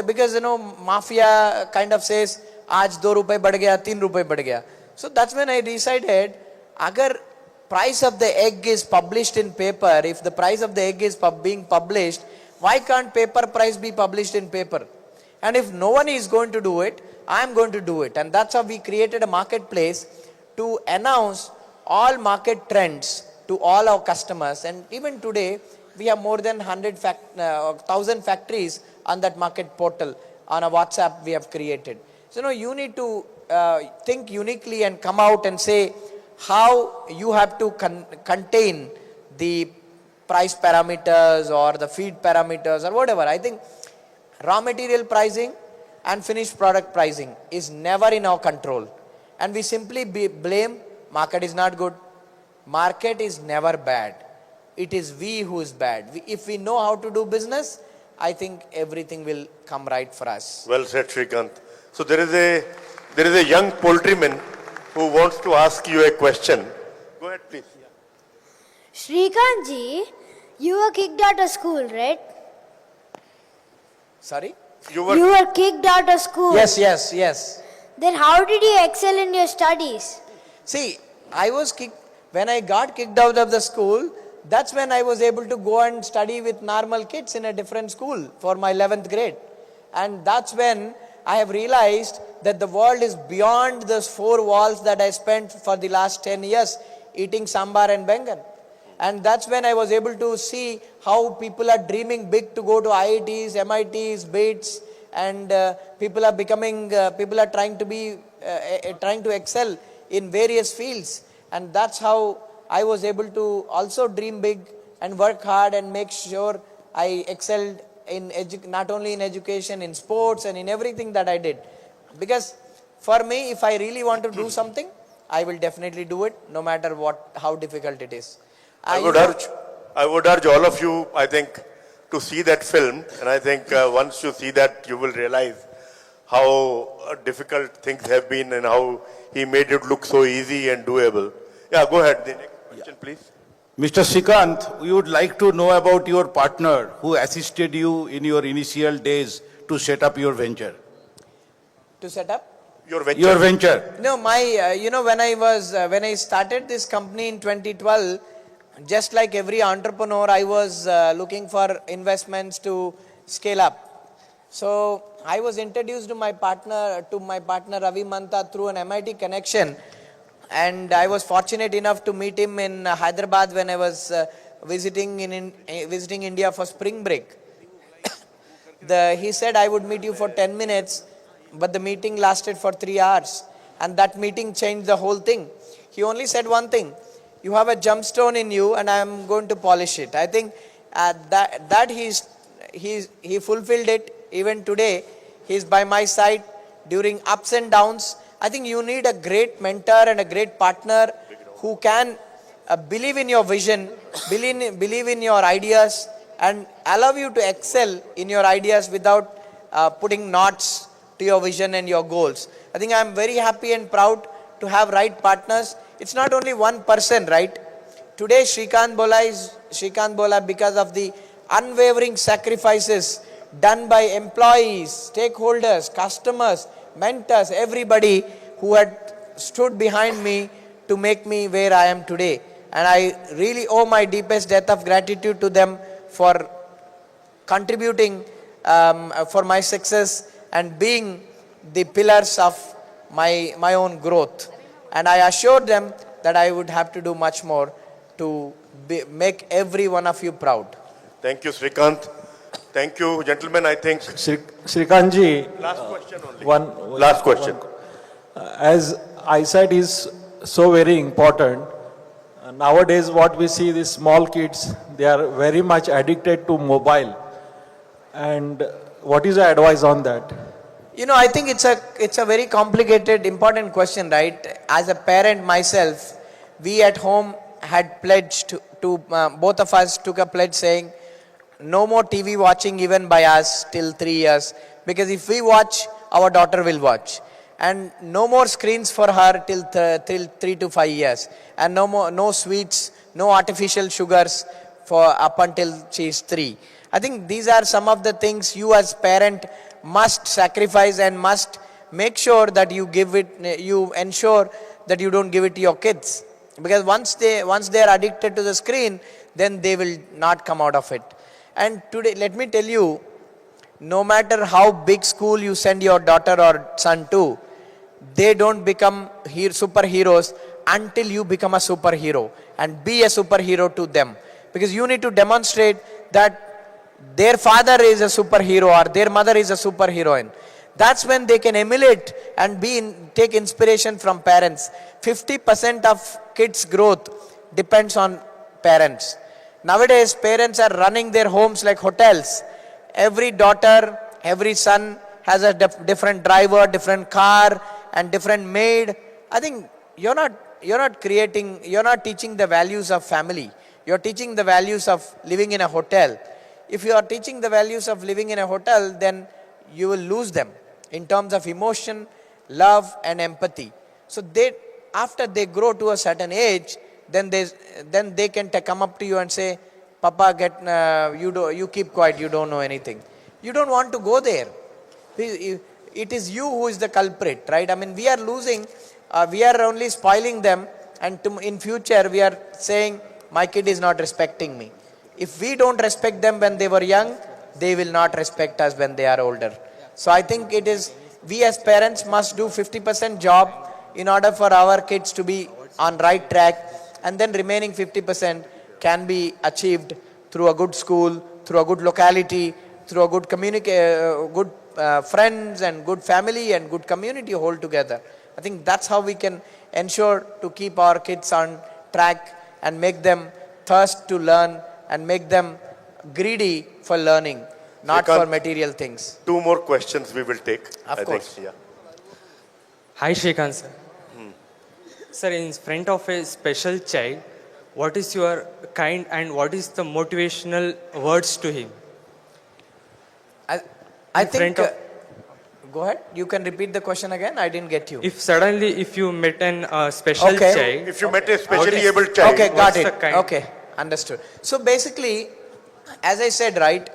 Speaker 4: because, mafia kind of says, आज 2 रुपए बढ़ गया, 3 रुपए बढ़ गया. So that's when I decided, agar price of the egg is published in paper, if the price of the egg is being published, why can't paper price be published in paper? And if no one is going to do it, I am going to do it. And that's how we created a marketplace to announce all market trends to all our customers. And even today, we have more than 1,000 factories on that market portal. On a WhatsApp we have created. So no, you need to think uniquely and come out and say how you have to contain the price parameters or the feed parameters or whatever. I think raw material pricing and finished product pricing is never in our control. And we simply blame market is not good. Market is never bad. It is we who is bad. If we know how to do business, I think everything will come right for us.
Speaker 2: Well said, Srikanth. So there is a young poultryman who wants to ask you a question. Go ahead, please.
Speaker 9: Srikanth ji, you were kicked out of school, right?
Speaker 4: Sorry?
Speaker 2: You were
Speaker 9: You were kicked out of school.
Speaker 4: Yes.
Speaker 9: Then how did you excel in your studies?
Speaker 4: See, I was kicked, when I got kicked out of the school, that's when I was able to go and study with normal kids in a different school for my 11th grade. And that's when I have realized that the world is beyond those 4 walls that I spent for the last 10 years eating sambar and bengan. And that's when I was able to see how people are dreaming big to go to IITs, MITs, BITs, and people are trying to excel in various fields. And that's how I was able to also dream big and work hard and make sure I excelled in not only in education, in sports and in everything that I did. Because for me, if I really want to do something, I will definitely do it, no matter how difficult it is.
Speaker 2: I would urge all of you, I think, to see that film. And I think once you see that, you will realize how difficult things have been and how he made it look so easy and doable. Yeah, go ahead. The next question, please.
Speaker 10: Mr. Srikanth, we would like to know about your partner who assisted you in your initial days to set up your venture.
Speaker 4: To set up?
Speaker 2: Your venture.
Speaker 10: Your venture.
Speaker 4: No, when I started this company in 2012, just like every entrepreneur, I was looking for investments to scale up. So I was introduced to my partner Ravi Manta through an MIT connection, and I was fortunate enough to meet him in Hyderabad when I was visiting India for spring break. He said I would meet you for 10 minutes, but the meeting lasted for 3 hours, and that meeting changed the whole thing. He only said one thing: you have a gemstone in you, and I am going to polish it. I think that he fulfilled it. Even today, he is by my side during ups and downs. I think you need a great mentor and a great partner who can believe in your vision, believe in your ideas, and allow you to excel in your ideas without putting knots to your vision and your goals. I think I am very happy and proud to have right partners. It's not only one person, right? Today, Srikanth Bolla is Srikanth Bolla because of the unwavering sacrifices done by employees, stakeholders, customers, mentors, everybody who had stood behind me to make me where I am today. And I really owe my deepest debt of gratitude to them for contributing for my success and being the pillars of my own growth. And I assured them that I would have to do much more to make every one of you proud.
Speaker 2: Thank you, Srikanth. Thank you, gentlemen. I think
Speaker 11: Srikanth ji,
Speaker 2: last question only. Last question.
Speaker 11: As eyesight is so very important, nowadays what we see, these small kids, they are very much addicted to mobile. And what is your advice on that?
Speaker 4: I think it's a very complicated, important question, right? As a parent myself, we at home had pledged to both of us took a pledge saying, no more TV watching even by us till 3 years, because if we watch, our daughter will watch. And no more screens for her till 3 to 5 years. And no sweets, no artificial sugars for up until she is 3. I think these are some of the things you as parent must sacrifice and must make sure that you give it, you ensure that you don't give it to your kids. Because once they are addicted to the screen, then they will not come out of it. And today, let me tell you, no matter how big school you send your daughter or son to, they don't become superheroes until you become a superhero and be a superhero to them. Because you need to demonstrate that their father is a superhero or their mother is a superheroine. That's when they can emulate and take inspiration from parents. 50% of kids' growth depends on parents. Nowadays, parents are running their homes like hotels. Every daughter, every son has a different driver, different car, and different maid. I think you're not teaching the values of family. You're teaching the values of living in a hotel. If you are teaching the values of living in a hotel, then you will lose them in terms of emotion, love, and empathy. So after they grow to a certain age, then they can come up to you and say, Papa, you keep quiet, you don't know anything. You don't want to go there. It is you who is the culprit, right? I mean, we are losing, we are only spoiling them, and in future we are saying, my kid is not respecting me. If we don't respect them when they were young, they will not respect us when they are older. So I think we as parents must do 50% job in order for our kids to be on right track, and then remaining 50% can be achieved through a good school, through a good locality, through a good good friends and good family and good community all together. I think that's how we can ensure to keep our kids on track and make them thirst to learn and make them greedy for learning, not for material things.
Speaker 2: 2 more questions we will take.
Speaker 4: Of course.
Speaker 2: Yeah.
Speaker 12: Hi Srikanth sir. Sir, in front of a special child, what is your kind and what is the motivational words to him?
Speaker 4: I think, go ahead, you can repeat the question again, I didn't get you.
Speaker 12: If you met an special child.
Speaker 2: If you met a specially able child.
Speaker 4: Okay, got it. Okay, understood. So basically, as I said, right,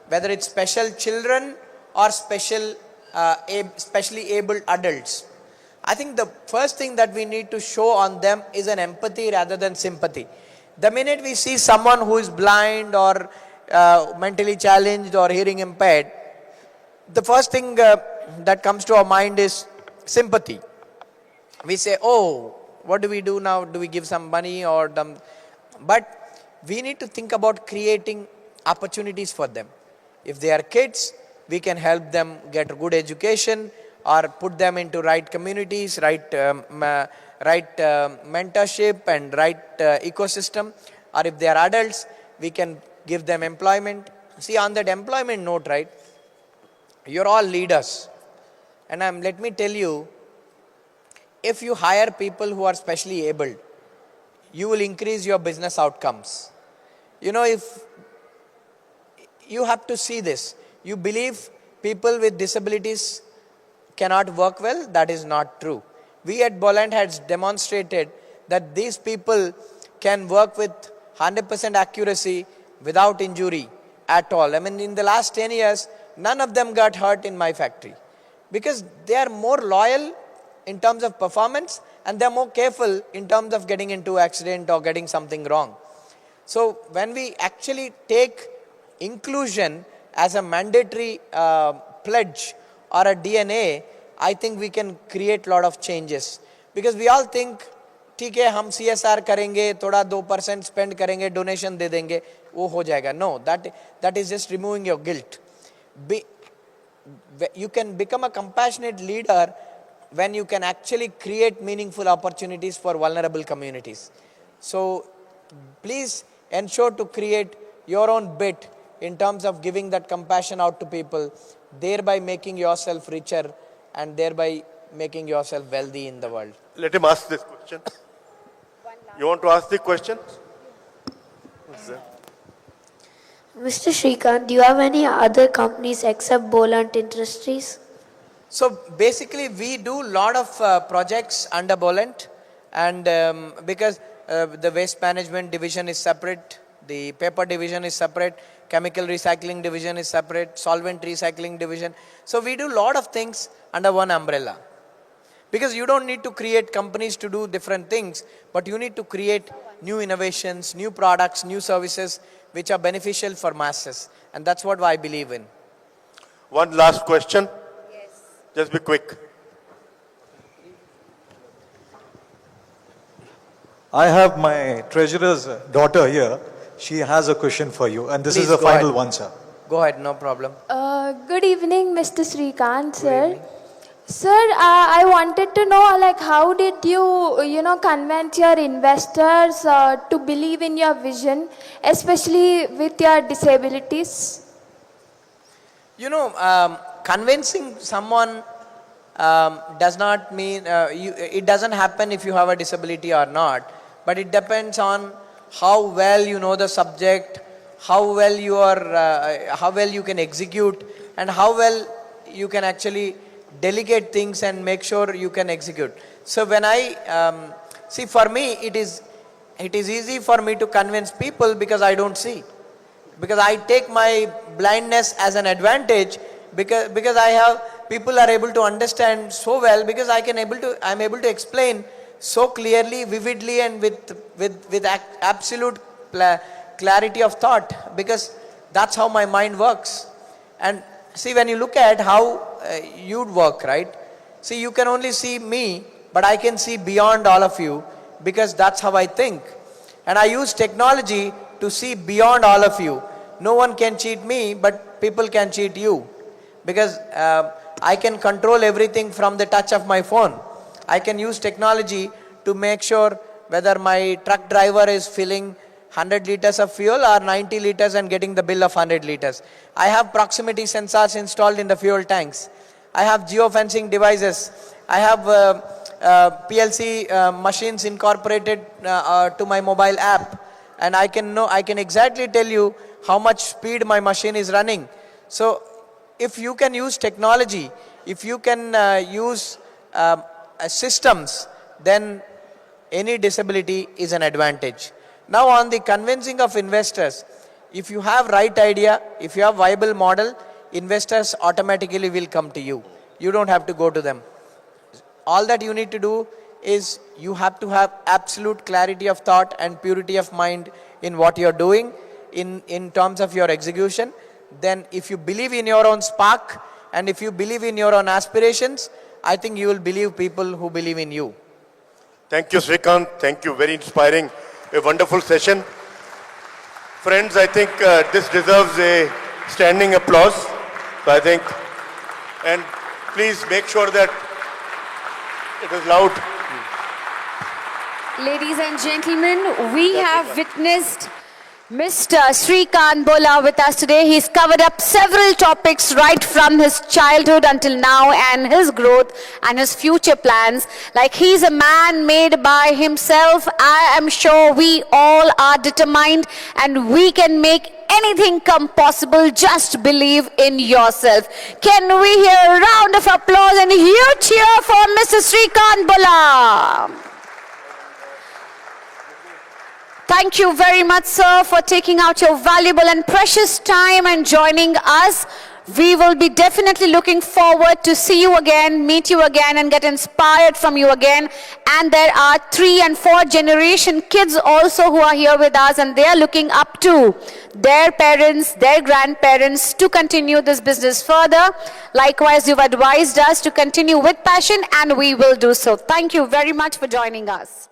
Speaker 4: whether it's special children or specially abled adults, I think the first thing that we need to show on them is an empathy rather than sympathy. The minute we see someone who is blind or mentally challenged or hearing impaired, the first thing that comes to our mind is sympathy. We say, oh, what do we do now? Do we give some money or them? But we need to think about creating opportunities for them. If they are kids, we can help them get a good education or put them into right communities, right mentorship and right ecosystem. Or if they are adults, we can give them employment. See, on that employment note, right, you're all leaders. And let me tell you, if you hire people who are specially abled, you will increase your business outcomes. You know, if you have to see this, you believe people with disabilities cannot work well, that is not true. We at Bollant has demonstrated that these people can work with 100% accuracy without injury at all. I mean, in the last 10 years, none of them got hurt in my factory because they are more loyal in terms of performance and they are more careful in terms of getting into accident or getting something wrong. So when we actually take inclusion as a mandatory pledge or a DNA, I think we can create a lot of changes. Because we all think, ठीक है हम CSR करेंगे, थोड़ा 2% spend करेंगे, donation दे देंगे, वो हो जाएगा. No, that is just removing your guilt. You can become a compassionate leader when you can actually create meaningful opportunities for vulnerable communities. So please ensure to create your own bit in terms of giving that compassion out to people, thereby making yourself richer and thereby making yourself wealthy in the world.
Speaker 2: Let him ask this question. You want to ask the question?
Speaker 9: Mr. Srikanth, do you have any other companies except Bolant Industries?
Speaker 4: So basically we do a lot of projects under Bollant, and because the waste management division is separate, The paper division is separate, chemical recycling division is separate, solvent recycling division. So we do a lot of things under one umbrella. Because you don't need to create companies to do different things, but you need to create new innovations, new products, new services which are beneficial for masses. And that's what I believe in.
Speaker 2: One last question.
Speaker 1: Yes.
Speaker 2: Just be quick.
Speaker 11: I have my treasurer's daughter here. She has a question for you, and this
Speaker 4: Please
Speaker 11: is the
Speaker 4: go
Speaker 11: final
Speaker 4: ahead.
Speaker 11: one, sir.
Speaker 4: Go ahead, no problem.
Speaker 9: Good evening, Mr. Srikanth, sir. Sir, I wanted to know, like, how did you, convince your investors to believe in your vision, especially with your disabilities?
Speaker 4: Convincing someone does not mean, it doesn't happen if you have a disability or not, but it depends on how well you know the subject, how well you can execute, and how well you can actually delegate things and make sure you can execute. So when I, see, for me, it is easy for me to convince people because I don't see. Because I take my blindness as an advantage, because I have, people are able to understand so well, because I'm able to explain so clearly, vividly, and with absolute clarity of thought, because that's how my mind works. And see, when you look at how you'd work, right? See, you can only see me, but I can see beyond all of you, because that's how I think. And I use technology to see beyond all of you. No one can cheat me, but people can cheat you. Because I can control everything from the touch of my phone. I can use technology to make sure whether my truck driver is filling 100 liters of fuel or 90 liters and getting the bill of 100 liters. I have proximity sensors installed in the fuel tanks. I have geofencing devices. I have PLC machines incorporated to my mobile app. And I can exactly tell you how much speed my machine is running. So if you can use technology, if you can use systems, then any disability is an advantage. Now on the convincing of investors, if you have right idea, if you have viable model, investors automatically will come to you. You don't have to go to them. All that you need to do is you have to have absolute clarity of thought and purity of mind in what you're doing in terms of your execution. Then if you believe in your own spark and if you believe in your own aspirations, I think you will believe people who believe in you.
Speaker 2: Thank you, Srikanth. Thank you. Very inspiring. A wonderful session. Friends, I think this deserves a standing applause. So I think, and please make sure that it is loud.
Speaker 1: Ladies and gentlemen, we have witnessed Mr. Srikanth Bolla with us today. He's covered up several topics right from his childhood until now, and his growth and his future plans. Like, he's a man made by himself. I am sure we all are determined and we can make anything come possible. Just believe in yourself. Can we hear a round of applause and a huge cheer for Mr. Srikanth Bolla? Thank you very much, sir, for taking out your valuable and precious time and joining us. We will be definitely looking forward to see you again, meet you again, and get inspired from you again. And there are 3 and 4 generation kids also who are here with us, and they are looking up to their parents, their grandparents to continue this business further. Likewise, you've advised us to continue with passion, and we will do so. Thank you very much for joining us.